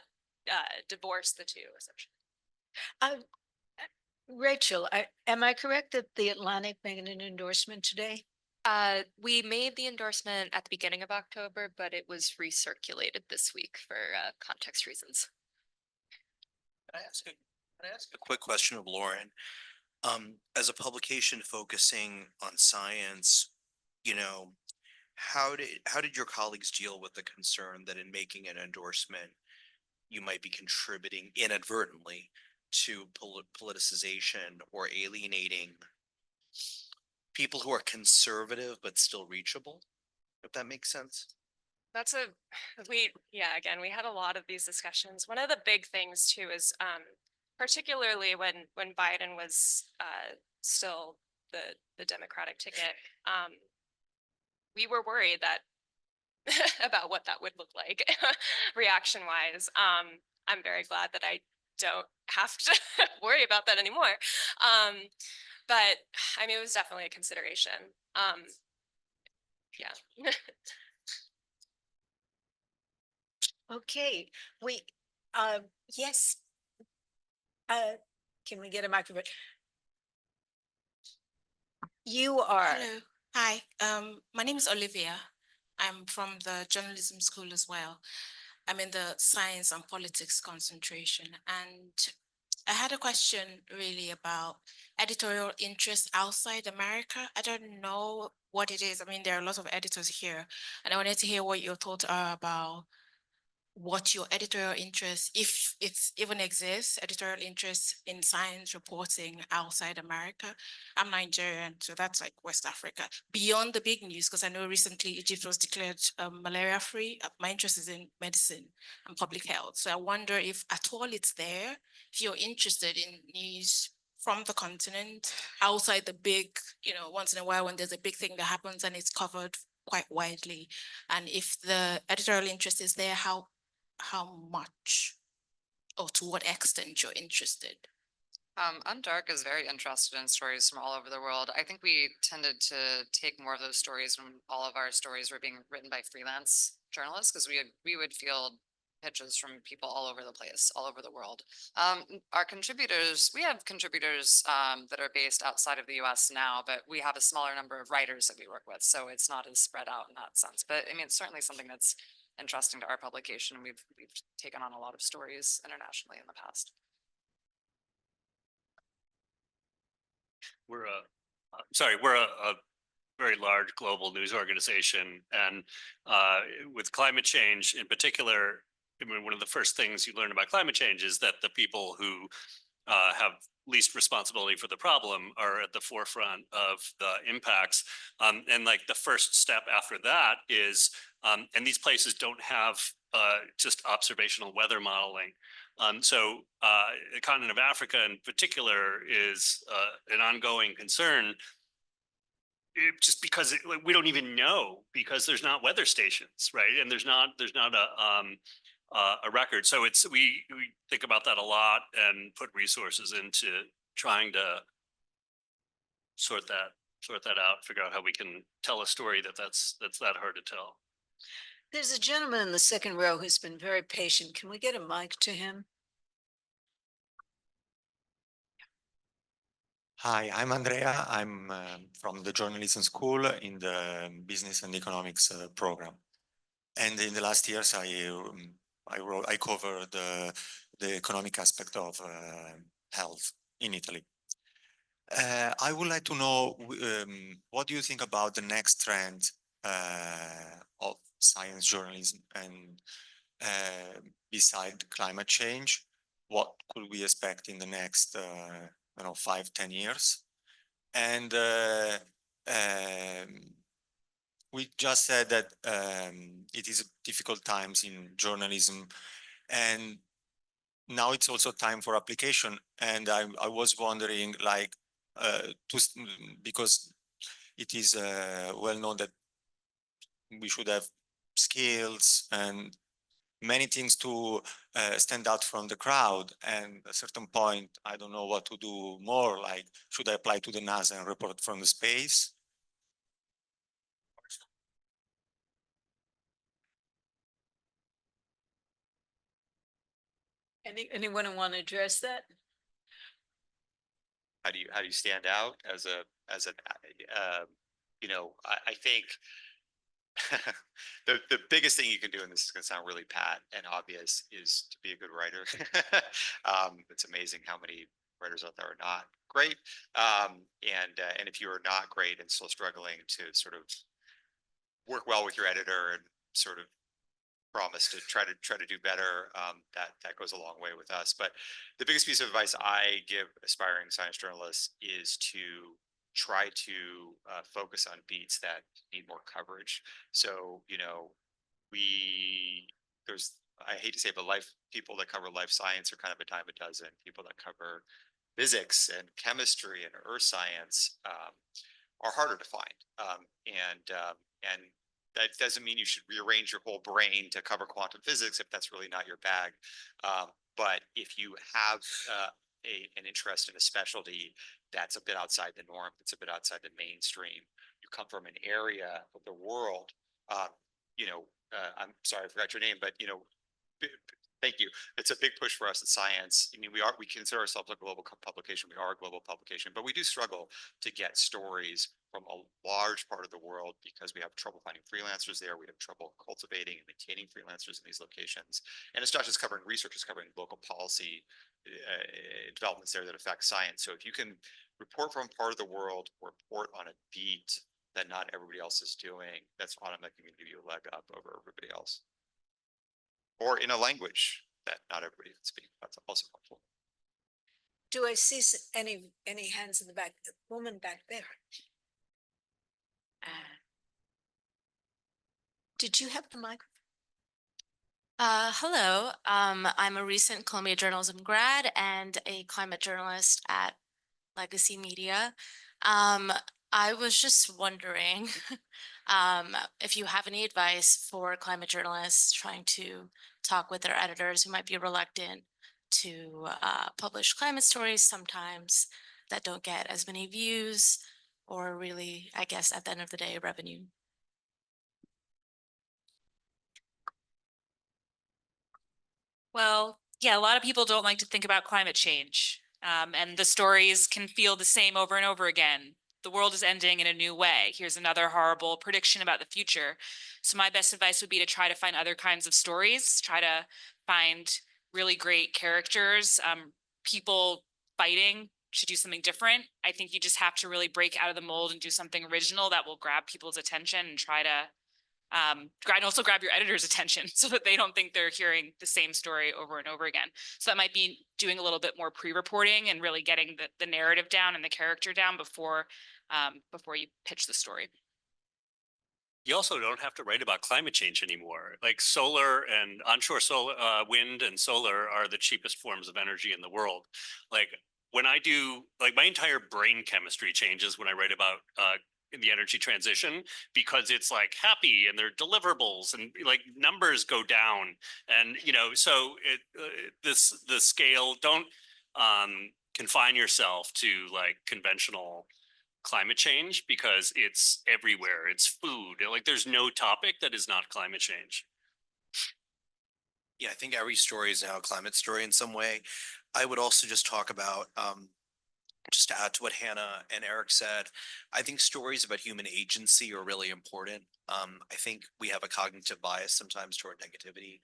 divorce the two, essentially. Rachel, am I correct that the Atlantic made an endorsement today? We made the endorsement at the beginning of October, but it was recirculated this week for context reasons. Can I ask a quick question of Lauren? As a publication focusing on science, how did your colleagues deal with the concern that in making an endorsement, you might be contributing inadvertently to politicization or alienating people who are conservative but still reachable, if that makes sense? Again, we had a lot of these discussions. One of the big things too is particularly when Biden was still the Democratic ticket, we were worried that about what that would look like reaction wise. I'm very glad that I don't have to worry about that anymore. But I mean, it was definitely a consideration. Yeah. Okay, yes. Can we get a microphone? You are. Hello. Hi. My name is Olivia. I'm from the journalism school as well. I'm in the science and politics concentration. And I had a question really about editorial interest outside America. I don't know what it is. I mean, there are a lot of editors here, and I wanted to hear what your thoughts are about what your editorial interest, if it's even exists, editorial interest in science reporting outside America. I'm Nigerian, so that's like West Africa. Beyond the big news, because I know recently Egypt was declared malaria free. My interest is in medicine and public health. So I wonder if at all it's there, if you're interested in news from the continent outside the big, once in a while when there's a big thing that happens and it's covered quite widely. And if the editorial interest is there, how much or to what extent you're interested? Undark is very interested in stories from all over the world. I think we tended to take more of those stories when all of our stories were being written by freelance journalists, because we would field pitches from people all over the place, all over the world. Our contributors, we have contributors that are based outside of the US now, but we have a smaller number of writers that we work with, so it's not as spread out in that sense. But I mean, it's certainly something that's interesting to our publication. We've taken on a lot of stories internationally in the past. We're a very large global news organization, and with climate change in particular, I mean, one of the first things you learn about climate change is that the people who have least responsibility for the problem are at the forefront of the impacts. And like the first step after that is, and these places don't have just observational weather modeling. So the continent of Africa in particular is an ongoing concern, just because we don't even know, because there's not weather stations, right? And there's not a record. So we think about that a lot and put resources into trying to sort that out, figure out how we can tell a story that's that hard to tell. There's a gentleman in the second row who's been very patient. Can we get a mic to him? Hi, I'm Andrea. I'm from the journalism school in the business and economics program. And in the last years, I covered the economic aspect of health in Italy. I would like to know, what do you think about the next trend of science journalism, and beside climate change, what could we expect in the next 5-10 years? And we just said that it is difficult times in journalism, and now it's also time for application. And I was wondering, like, because it is well known that we should have skills and many things to stand out from the crowd. And at a certain point, I don't know what to do more, like, should I apply to the NASA and report from the space? Anyone want to address that? How do you stand out as a I think the biggest thing you can do, and this is going to sound really pat and obvious, is to be a good writer. It's amazing how many writers out there are not great, and if you are not great and still struggling to sort of work well with your editor and sort of promise to try to do better, that goes a long way with us. But the biggest piece of advice I give aspiring science journalists is to try to focus on beats that need more coverage. So, you know, I hate to say it, but people that cover life science are kind of a dime a dozen. People that cover physics and chemistry and earth science are harder to find. And that doesn't mean you should rearrange your whole brain to cover quantum physics if that's really not your bag. But if you have an interest in a specialty that's a bit outside the norm, that's a bit outside the mainstream, you come from an area of the world, I'm sorry, I forgot your name, but thank you. It's a big push for us in science. I mean, we consider ourselves a global publication. We are a global publication, but we do struggle to get stories from a large part of the world because we have trouble finding freelancers there. We have trouble cultivating and maintaining freelancers in these locations. And it's not just covering research, it's covering local policy developments there that affect science. So if you can report from part of the world, report on a beat that not everybody else is doing, that's automatically going to give you a leg up over everybody else. Or in a language that not everybody can speak. That's also helpful. Do I see any hands in the back? The woman back there. Did you have the microphone? Hello, I'm a recent Columbia Journalism grad and a climate journalist at Legacy Media. I was just wondering if you have any advice for climate journalists trying to talk with their editors who might be reluctant to publish climate stories sometimes that don't get as many views or really, I guess, at the end of the day, revenue. Well, yeah, a lot of people don't like to think about climate change. And the stories can feel the same over and over again. The world is ending in a new way. Here's another horrible prediction about the future. So my best advice would be to try to find other kinds of stories, try to find really great characters, people fighting to do something different. I think you just have to really break out of the mold and do something original that will grab people's attention and try to and also grab your editor's attention so that they don't think they're hearing the same story over and over again. So that might be doing a little bit more pre-reporting and really getting the narrative down and the character down before you pitch the story. You also don't have to write about climate change anymore. Like solar and onshore solar, wind and solar are the cheapest forms of energy in the world. Like when I do, like my entire brain chemistry changes when I write about in the energy transition, because it's like happy and they're deliverables and like numbers go down. And, so the scale, don't confine yourself to like conventional climate change because it's everywhere. It's food. Like there's no topic that is not climate change. Yeah, I think every story is now a climate story in some way. I would also just talk about, just to add to what Hannah and Eric said, I think stories about human agency are really important. I think we have a cognitive bias sometimes toward negativity.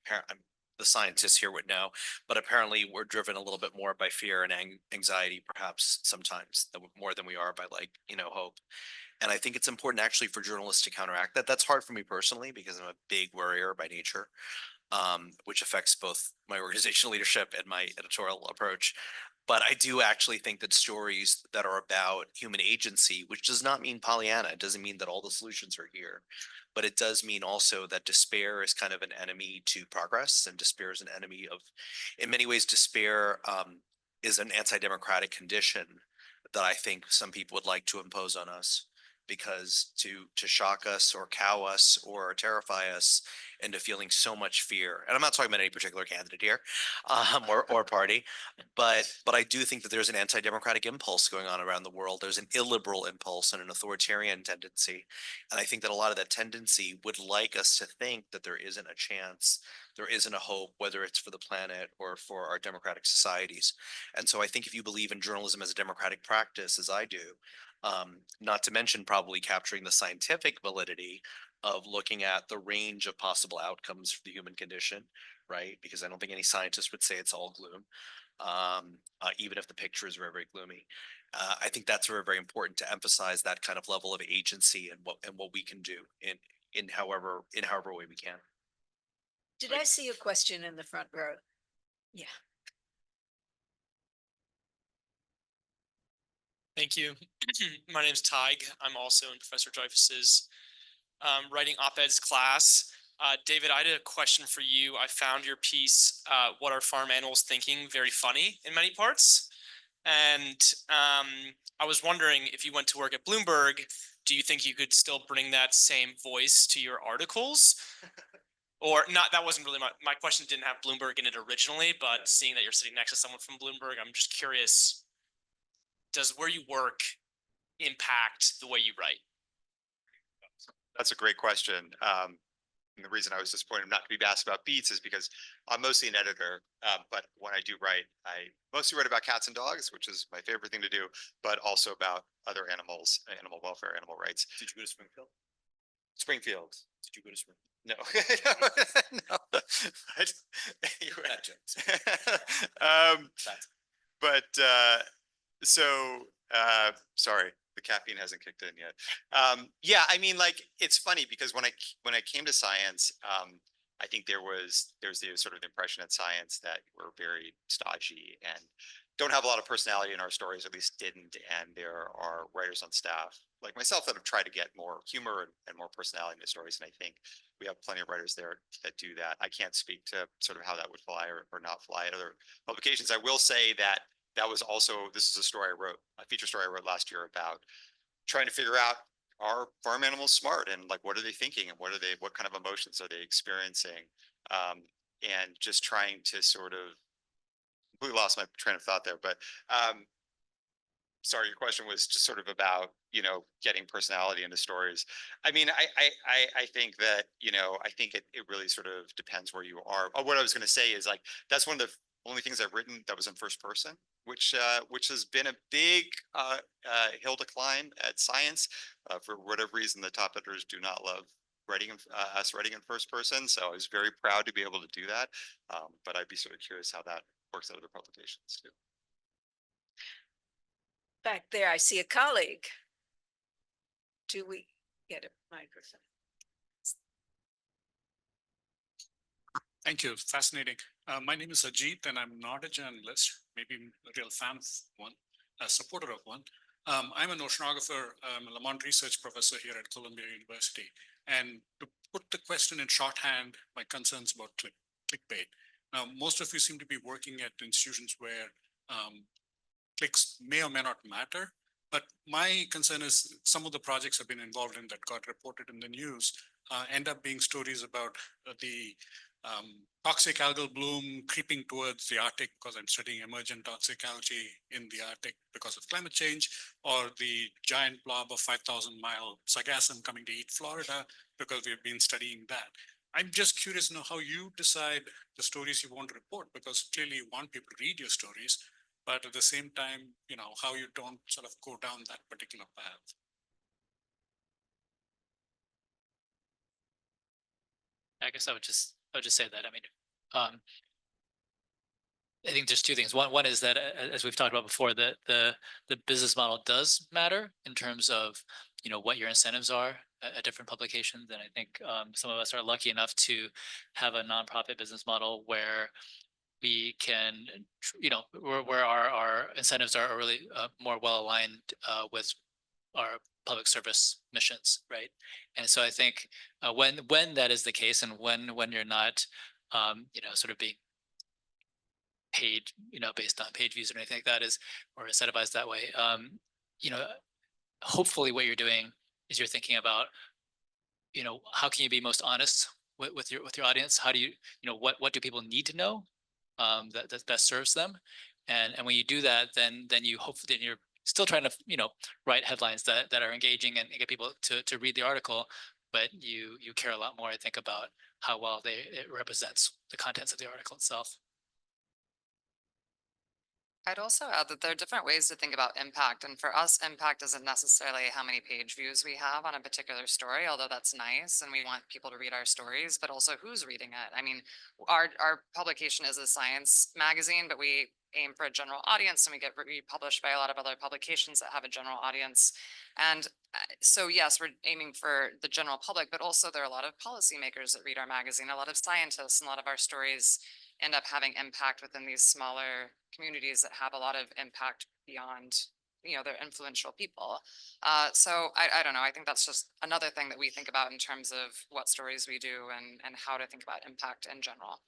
I'm the scientists here would know, but apparently we're driven a little bit more by fear and anxiety, perhaps sometimes more than we are by hope. And I think it's important actually for journalists to counteract that. That's hard for me personally because I'm a big worrier by nature, which affects both my organizational leadership and my editorial approach. But I do actually think that stories that are about human agency, which does not mean Pollyanna, it doesn't mean that all the solutions are here, but it does mean also that despair is kind of an enemy to progress, and despair is an enemy of, in many ways, despair is an anti-democratic condition that I think some people would like to impose on us, because to shock us or cow us or terrify us into feeling so much fear. And I'm not talking about any particular candidate here, or party, but I do think that there's an anti-democratic impulse going on around the world. There's an illiberal impulse and an authoritarian tendency. And I think that a lot of that tendency would like us to think that there isn't a chance, there isn't a hope, whether it's for the planet or for our democratic societies. And so I think if you believe in journalism as a democratic practice, as I do, not to mention probably capturing the scientific validity of looking at the range of possible outcomes for the human condition, right? Because I don't think any scientist would say it's all gloom, even if the picture is very, very gloomy. I think that's very, very important to emphasize that kind of level of agency and what we can do in however way we can. Did I see a question in the front row? Yeah. Thank you. My name's Tig. I'm also in Professor Dreifus's writing op-eds class. David, I had a question for you. I found your piece, What Are Farm Animals Thinking, very funny in many parts. And I was wondering, if you went to work at Bloomberg, do you think you could still bring that same voice to your articles? Or not, that wasn't really my question, didn't have Bloomberg in it originally, but seeing that you're sitting next to someone from Bloomberg, I'm just curious, does where you work impact the way you write? That's a great question. And the reason I was disappointed not to be asked about beats is because I'm mostly an editor, but when I do write, I mostly write about cats and dogs, which is my favorite thing to do, but also about other animals, animal welfare, animal rights. Did you go to Springfield? Springfield. Did you go to Springfield? No, no. Sorry, the caffeine hasn't kicked in yet. Yeah, I mean, like, it's funny because when I came to science, I think there's the sort of impression at science that we're very stodgy and don't have a lot of personality in our stories, at least didn't. And there are writers on staff like myself that have tried to get more humor and more personality in the stories. And I think we have plenty of writers there that do that. I can't speak to sort of how that would fly or not fly at other publications. I will say that was also, this is a story I wrote, a feature story I wrote last year about trying to figure out, are farm animals smart, and like, what are they thinking, and what kind of emotions are they experiencing? And just trying to sort of, completely lost my train of thought there, but sorry, your question was just sort of about, getting personality into stories. I mean, I think that, I think it really sort of depends where you are. What I was going to say is, like, that's one of the only things I've written that was in first person, which has been a big hill to climb at science. For whatever reason, the top editors do not love us writing in first person. So I was very proud to be able to do that. But I'd be sort of curious how that works out other publications too. Back there, I see a colleague. Do we get a microphone? Thank you. Fascinating. My name is Ajit, and I'm not a journalist, maybe a real fan of one, a supporter of one. I'm an oceanographer, I'm a Lamont research professor here at Columbia University. And to put the question in shorthand, my concerns about clickbait. Now, most of you seem to be working at institutions where clicks may or may not matter. But my concern is some of the projects I've been involved in that got reported in the news end up being stories about the toxic algal bloom creeping towards the Arctic, because I'm studying emergent toxic algae in the Arctic because of climate change, or the giant blob of 5,000-mile sargassum coming to eat Florida because we've been studying that. I'm just curious to know how you decide the stories you want to report, because clearly you want people to read your stories, but at the same time, how you don't sort of go down that particular path. I guess I would just say that. I mean, I think there's two things. One is that, as we've talked about before, that the business model does matter in terms of, what your incentives are at different publications. And I think some of us are lucky enough to have a nonprofit business model where we can, where our incentives are really more well aligned with our public service missions, right? And so I think when that is the case, and when you're not, sort of being paid, based on page views or anything like that, or incentivized that way, hopefully what you're doing is you're thinking about, how can you be most honest with your audience? How do you, what do people need to know that best serves them? And when you do that, then you hopefully, then you're still trying to, write headlines that are engaging and get people to read the article, but you care a lot more, I think, about how well it represents the contents of the article itself. I'd also add that there are different ways to think about impact. And for us, impact isn't necessarily how many page views we have on a particular story, although that's nice and we want people to read our stories, but also who's reading it. I mean, our publication is a science magazine, but we aim for a general audience and we get republished by a lot of other publications that have a general audience. And so yes, we're aiming for the general public, but also there are a lot of policymakers that read our magazine, a lot of scientists, and a lot of our stories end up having impact within these smaller communities that have a lot of impact beyond, they're influential people. So I don't know, I think that's just another thing that we think about in terms of what stories we do and how to think about impact in general.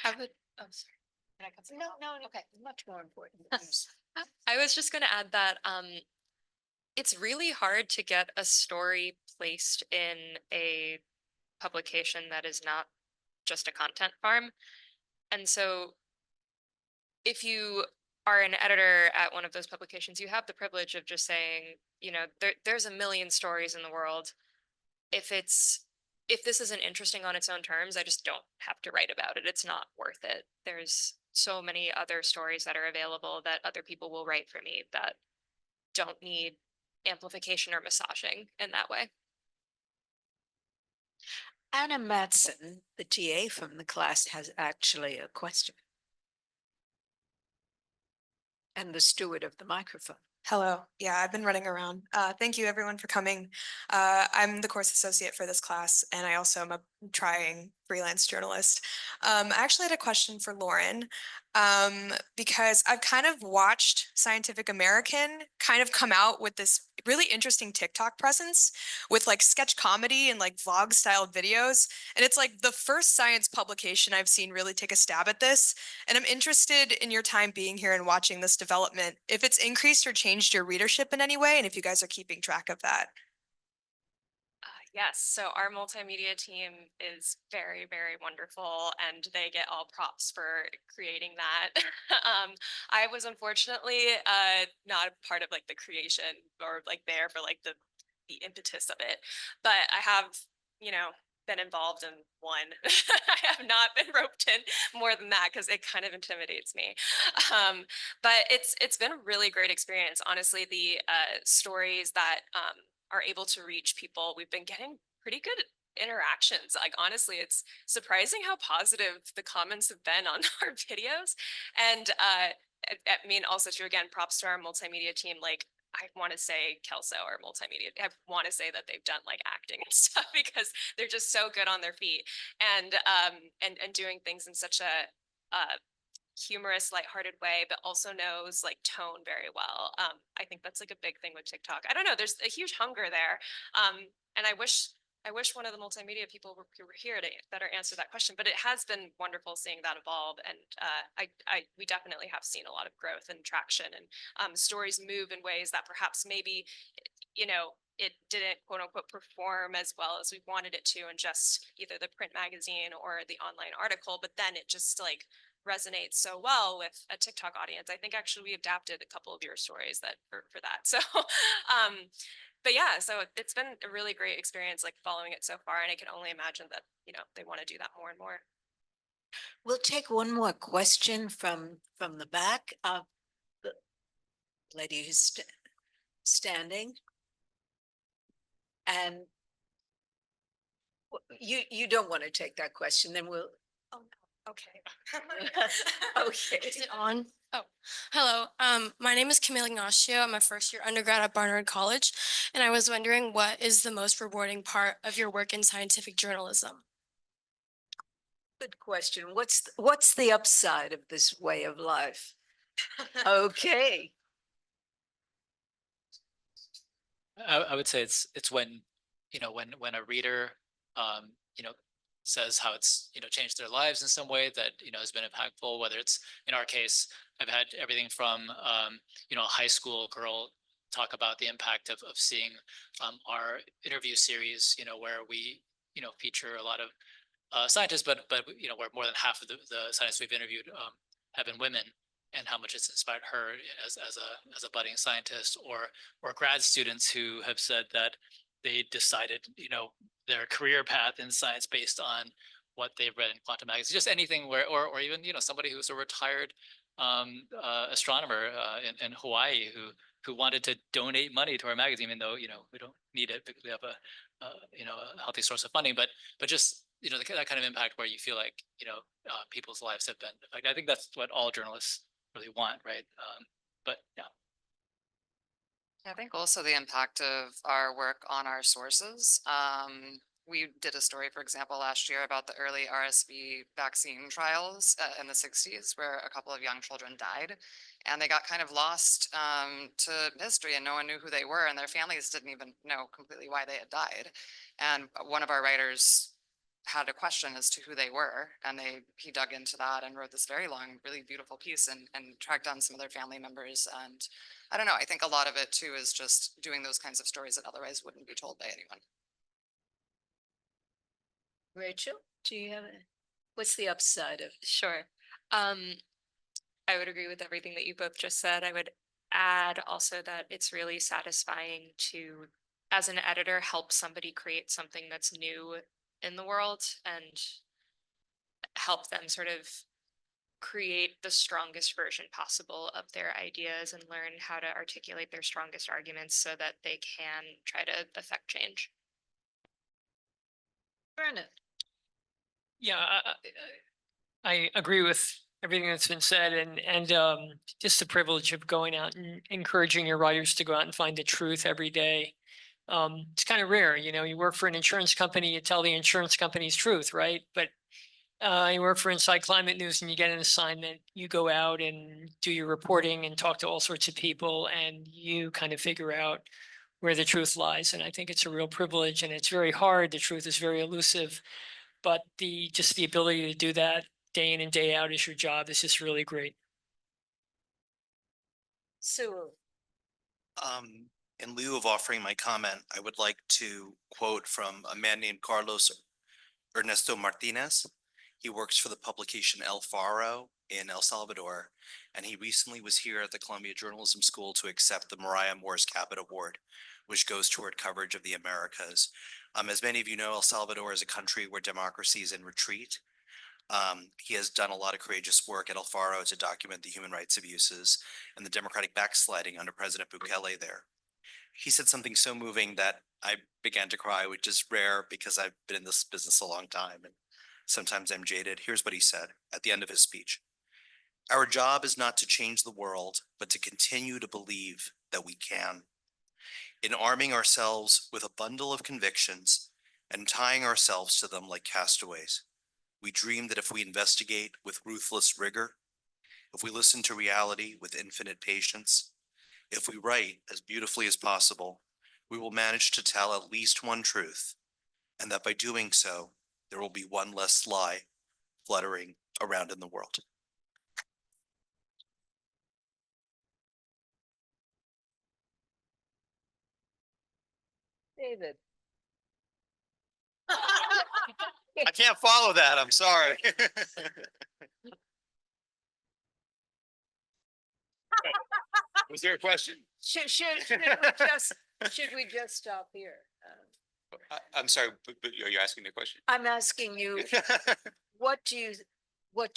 I would, oh, sorry. Can I cut something No, off? no, Okay. much more important. I was just going to add that it's really hard to get a story placed in a publication that is not just a content farm. And so if you are an editor at one of those publications, you have the privilege of just saying, there's a million stories in the world. If this isn't interesting on its own terms, I just don't have to write about it. It's not worth it. There's so many other stories that are available that other people will write for me that don't need amplification or massaging in that way. Anna Matson, the TA from the class, has actually a question. And the steward of the microphone. Hello. Yeah, I've been running around. Thank you everyone for coming. I'm the course associate for this class, and I also am a trying freelance journalist. I actually had a question for Lauren, because I've kind of watched Scientific American kind of come out with this really interesting TikTok presence with like sketch comedy and like vlog style videos. And it's like the first science publication I've seen really take a stab at this. And I'm interested in your time being here and watching this development, if it's increased or changed your readership in any way, and if you guys are keeping track of that. Yes, so our multimedia team is very, very wonderful and they get all props for creating that. I was unfortunately not a part of like the creation or like there for like the impetus of it, but I have, been involved in one. I have not been roped in more than that because it kind of intimidates me. But it's been a really great experience. Honestly, the stories that are able to reach people, we've been getting pretty good interactions. Like honestly, it's surprising how positive the comments have been on our videos. And I mean, also too, again, props to our multimedia team. Like I want to say Kelso or multimedia. I want to say that they've done like acting and stuff because they're just so good on their feet and doing things in such a humorous, lighthearted way, but also knows like tone very well. I think that's like a big thing with TikTok. I don't know. There's a huge hunger there, and I wish one of the multimedia people were here to better answer that question. But it has been wonderful seeing that evolve, and we definitely have seen a lot of growth and traction, and stories move in ways that perhaps maybe, it didn't quote unquote perform as well as we wanted it to in just either the print magazine or the online article. But then it just like resonates so well with a TikTok audience. I think actually we adapted a couple of your stories that for that. So, but yeah, so it's been a really great experience like following it so far. And I can only imagine that, they want to do that more and more. We'll take one more question from the back of the lady who's standing. And you don't want to take that question, then we'll. Oh, no. Okay. Okay. Is it on? Oh, hello. My name is Camille Ignacio. I'm a first year undergrad at Barnard College, and I was wondering what is the most rewarding part of your work in scientific journalism? Good question. What's the upside of this way of life? Okay. I would say it's when, when a reader, says how it's, changed their lives in some way that, has been impactful, whether it's, in our case, I've had everything from, a high school girl talk about the impact of seeing our interview series, where we, feature a lot of scientists, but, where more than half of the scientists we've interviewed have been women, and how much it's inspired her as a budding scientist, or grad students who have said that they decided, their career path in science based on what they've read in quantum magazines, just anything where, or even, somebody who's a retired astronomer in Hawaii who wanted to donate money to our magazine, even though, we don't need it because we have a healthy source of funding, but just, that kind of impact where you feel like, people's lives have been affected. I think that's what all journalists really want, right? But yeah. I think also the impact of our work on our sources. We did a story, for example, last year about the early RSV vaccine trials in the 60s, where a couple of young children died, and they got kind of lost to history, and no one knew who they were, and their families didn't even know completely why they had died. And one of our writers had a question as to who they were, and he dug into that and wrote this very long, really beautiful piece and tracked down some of their family members. And I don't know, I think a lot of it too is just doing those kinds of stories that otherwise wouldn't be told by anyone. Rachel, do you have what's the upside of? Sure. I would agree with everything that you both just said. I would add also that it's really satisfying to, as an editor, help somebody create something that's new in the world and help them sort of create the strongest version possible of their ideas and learn how to articulate their strongest arguments so that they can try to affect change. Bernard. Yeah, I agree with everything that's been said, and just the privilege of going out and encouraging your writers to go out and find the truth every day. It's kind of rare, you work for an insurance company, you tell the insurance company's truth, right? But you work for Inside Climate News and you get an assignment, you go out and do your reporting and talk to all sorts of people, and you kind of figure out where the truth lies. And I think it's a real privilege, and it's very hard. The truth is very elusive, but just the ability to do that day in and day out is your job. Is just really great. Sewell. In lieu of offering my comment, I would like to quote from a man named Carlos Ernesto Martinez. He works for the publication El Faro in El Salvador, and he recently was here at the Columbia Journalism School to accept the Mariah Moore's Cabot Award, which goes toward coverage of the Americas. As many of you know, El Salvador is a country where democracy is in retreat. He has done a lot of courageous work at El Faro to document the human rights abuses and the democratic backsliding under President Bukele there. He said something so moving that I began to cry, which is rare because I've been in this business a long time and sometimes I'm jaded. Here's what he said at the end of his speech. Our job is not to change the world, but to continue to believe that we can. In arming ourselves with a bundle of convictions and tying ourselves to them like castaways, we dream that if we investigate with ruthless rigor, if we listen to reality with infinite patience, if we write as beautifully as possible, we will manage to tell at least one truth, and that by doing so, there will be one less lie fluttering around in the world. David. I can't follow that. I'm sorry. Was there a question? Should we just stop here? I'm sorry, but are you asking me a question? I'm asking you, what do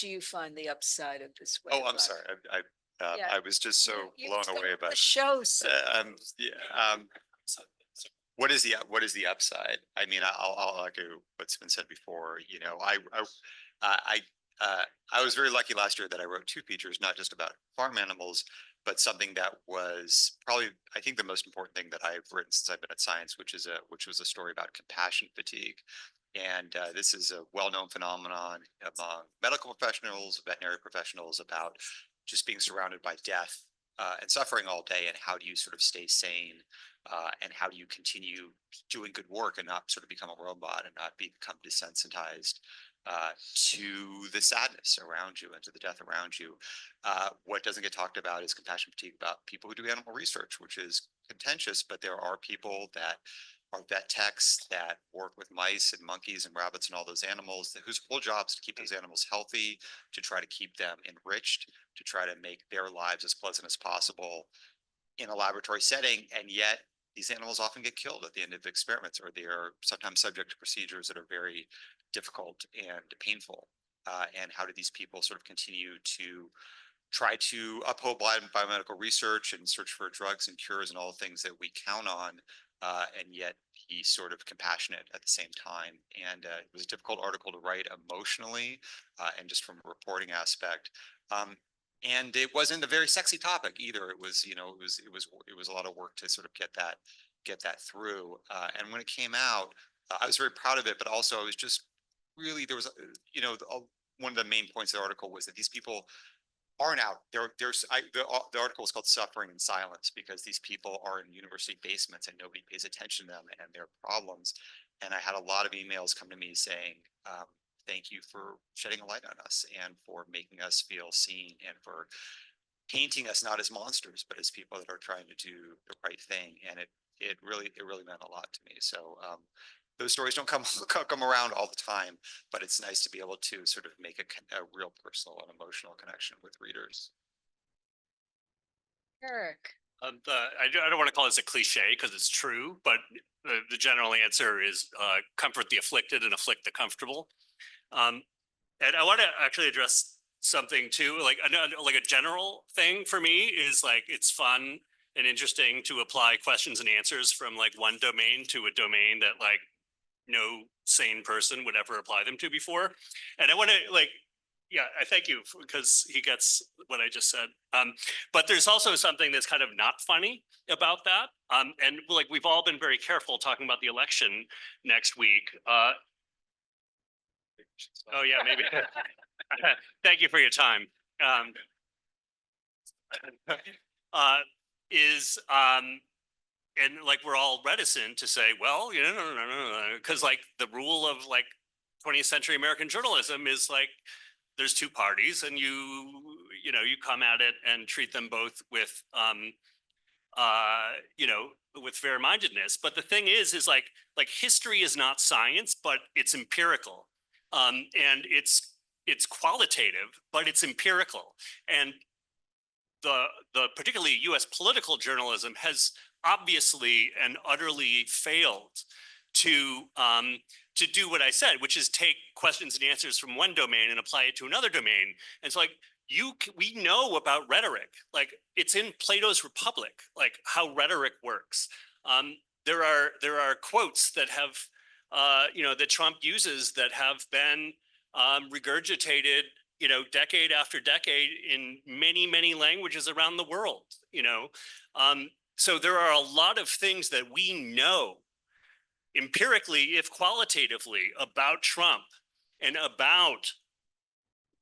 you find the upside of this web? Oh, I'm sorry. I was just so blown away by the show. What is the upside? I mean, I'll echo what's been said before. I was very lucky last year that I wrote 2 features, not just about farm animals, but something that was probably, I think, the most important thing that I've written since I've been at Science, which was a story about compassion fatigue. And this is a well-known phenomenon among medical professionals, veterinary professionals, about just being surrounded by death and suffering all day, and how do you sort of stay sane, and how do you continue doing good work and not sort of become a robot and not become desensitized to the sadness around you and to the death around you. What doesn't get talked about is compassion fatigue about people who do animal research, which is contentious, but there are people that are vet techs that work with mice and monkeys and rabbits and all those animals whose whole job is to keep those animals healthy, to try to keep them enriched, to try to make their lives as pleasant as possible in a laboratory setting. And yet these animals often get killed at the end of experiments, or they are sometimes subject to procedures that are very difficult and painful. And how do these people sort of continue to try to uphold biomedical research and search for drugs and cures and all the things that we count on. And yet he's sort of compassionate at the same time. And it was a difficult article to write emotionally and just from a reporting aspect. And it wasn't a very sexy topic either. It was, you know, it was a lot of work to sort of get that through. And when it came out, I was very proud of it, but also I was just really, there was, you know, one of the main points of the article was that these people aren't out there. The article is called "Suffering in Silence" because these people are in university basements and nobody pays attention to them and their problems. And I had a lot of emails come to me saying, thank you for shedding a light on us and for making us feel seen and for painting us not as monsters, but as people that are trying to do the right thing. And it really meant a lot to me. So those stories don't come around all the time, but it's nice to be able to sort of make a real personal and emotional connection with readers. Eric. I don't want to call this a cliche because it's true, but the general answer is comfort the afflicted and afflict the comfortable. And I want to actually address something too, like a general thing for me is like, it's fun and interesting to apply questions and answers from like one domain to a domain that like no sane person would ever apply them to before. And I want to like, yeah, I thank you because he gets what I just said. But there's also something that's kind of not funny about that. And like, we've all been very careful talking about the election next week. Oh yeah, maybe. Thank you for your time. And like, we're all reticent to say, well, you know, no, because like the rule of like 20th century American journalism is like, there's two parties and you come at it and treat them both with, you know, with fair-mindedness. But the thing is like history is not science, but it's empirical. And it's qualitative, but it's empirical. And the particularly US political journalism has obviously and utterly failed to do what I said, which is take questions and answers from one domain and apply it to another domain. And it's like, we know about rhetoric, like it's in Plato's Republic, like how rhetoric works. There are quotes that have, you know, that Trump uses that have been regurgitated, you know, decade after decade in many, many languages around the world, you know. So there are a lot of things that we know empirically, if qualitatively, about Trump and about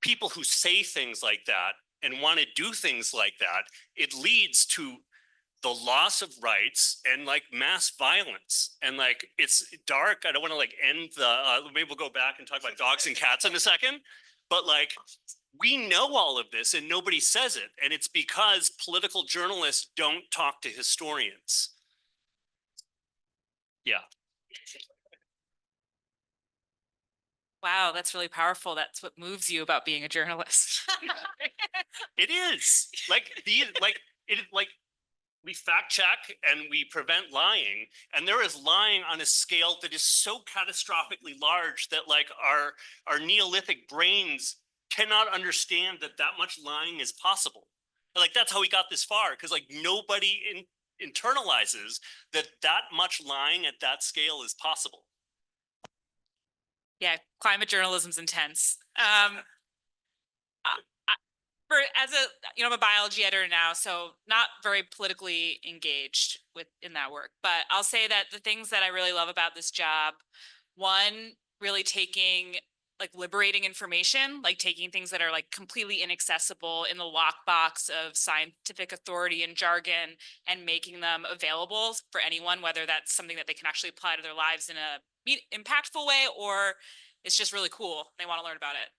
people who say things like that and want to do things like that. It leads to the loss of rights and like mass violence. And like, it's dark. I don't want to like end the, maybe we'll go back and talk about dogs and cats in a second, but like, we know all of this and nobody says it. And it's because political journalists don't talk to historians. Yeah. Wow, that's really powerful. That's what moves you about being a journalist. It is like we fact check and we prevent lying, and there is lying on a scale that is so catastrophically large that like our Neolithic brains cannot understand that much lying is possible. Like that's how we got this far, because like nobody internalizes that much lying at that scale is possible. Yeah, climate journalism's intense. I'm a biology editor now, so not very politically engaged in that work. But I'll say that the things that I really love about this job, one, really taking like liberating information, like taking things that are like completely inaccessible in the lockbox of scientific authority and jargon and making them available for anyone, whether that's something that they can actually apply to their lives in a impactful way, or it's just really cool. They want to learn about it.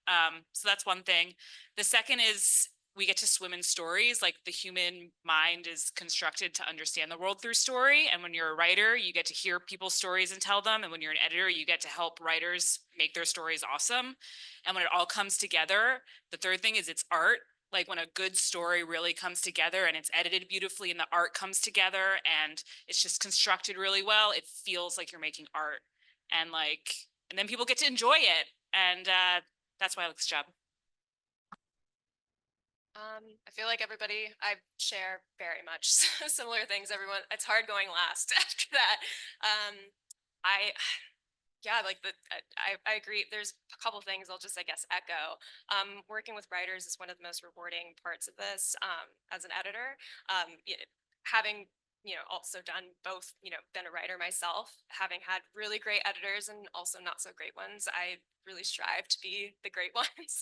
So that's one thing. The second is we get to swim in stories. Like the human mind is constructed to understand the world through story. And when you're a writer, you get to hear people's stories and tell them. And when you're an editor, you get to help writers make their stories awesome. And when it all comes together, the third thing is it's art. Like when a good story really comes together and it's edited beautifully and the art comes together and it's just constructed really well, it feels like you're making art. And then people get to enjoy it. And that's why I like this job. I feel like I share very much similar things. Everyone, it's hard going last after that. I, yeah, like I agree. There's a couple things I'll just, I guess, echo. Working with writers is one of the most rewarding parts of this, as an editor. Having, also done both, been a writer myself, having had really great editors and also not so great ones, I really strive to be the great ones.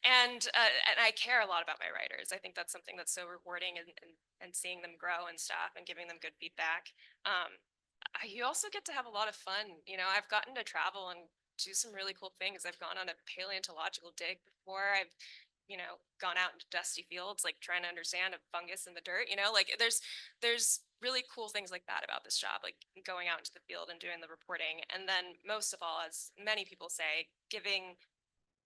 And I care a lot about my writers. I think that's something that's so rewarding, and seeing them grow and stuff and giving them good feedback. You also get to have a lot of fun. I've gotten to travel and do some really cool things. I've gone on a paleontological dig before. I've gone out into dusty fields, like trying to understand a fungus in the dirt, like there's really cool things like that about this job, like going out into the field and doing the reporting. And then most of all, as many people say, giving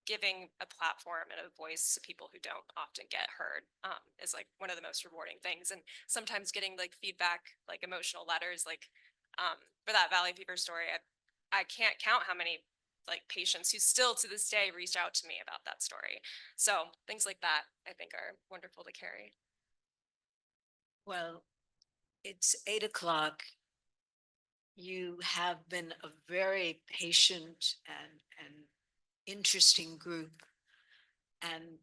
a platform and a voice to people who don't often get heard, is like one of the most rewarding things. And sometimes getting like feedback, like emotional letters, like for that Valley Fever story, I can't count how many like patients who still to this day reached out to me about that story. So things like that I think are wonderful to carry. Well, it's 8 o'clock. You have been a very patient and interesting group. And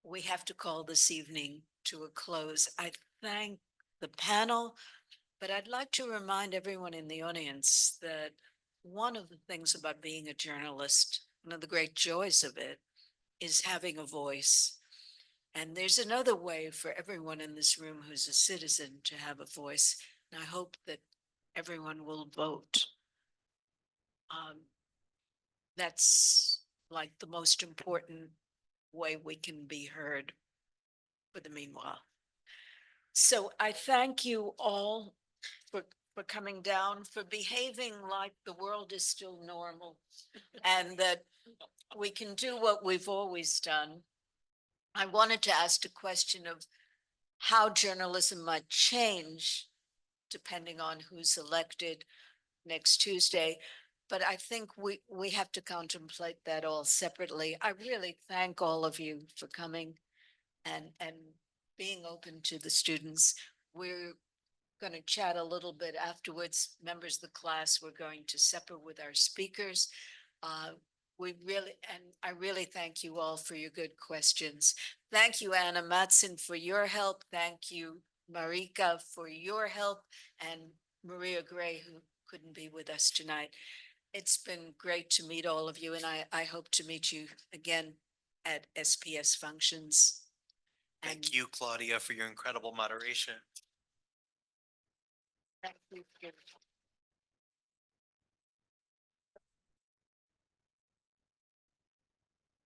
we have to call this evening to a close. I thank the panel, but I'd like to remind everyone in the audience that one of the things about being a journalist, one of the great joys of it, is having a voice. And there's another way for everyone in this room who's a citizen to have a voice. And I hope that everyone will vote. That's like the most important way we can be heard for the meanwhile. So I thank you all for coming down, for behaving like the world is still normal and that we can do what we've always done. I wanted to ask a question of how journalism might change depending on who's elected next Tuesday. But I think we have to contemplate that all separately. I really thank all of you for coming and being open to the students. We're going to chat a little bit afterwards. Members of the class, we're going to supper with our speakers. I really thank you all for your good questions. Thank you, Anna Matson, for your help. Thank you, Marika, for your help, and Maria Gray, who couldn't be with us tonight. It's been great to meet all of you, and I hope to meet you again at SPS functions. Thank you, Claudia, for your incredible moderation. Thank you.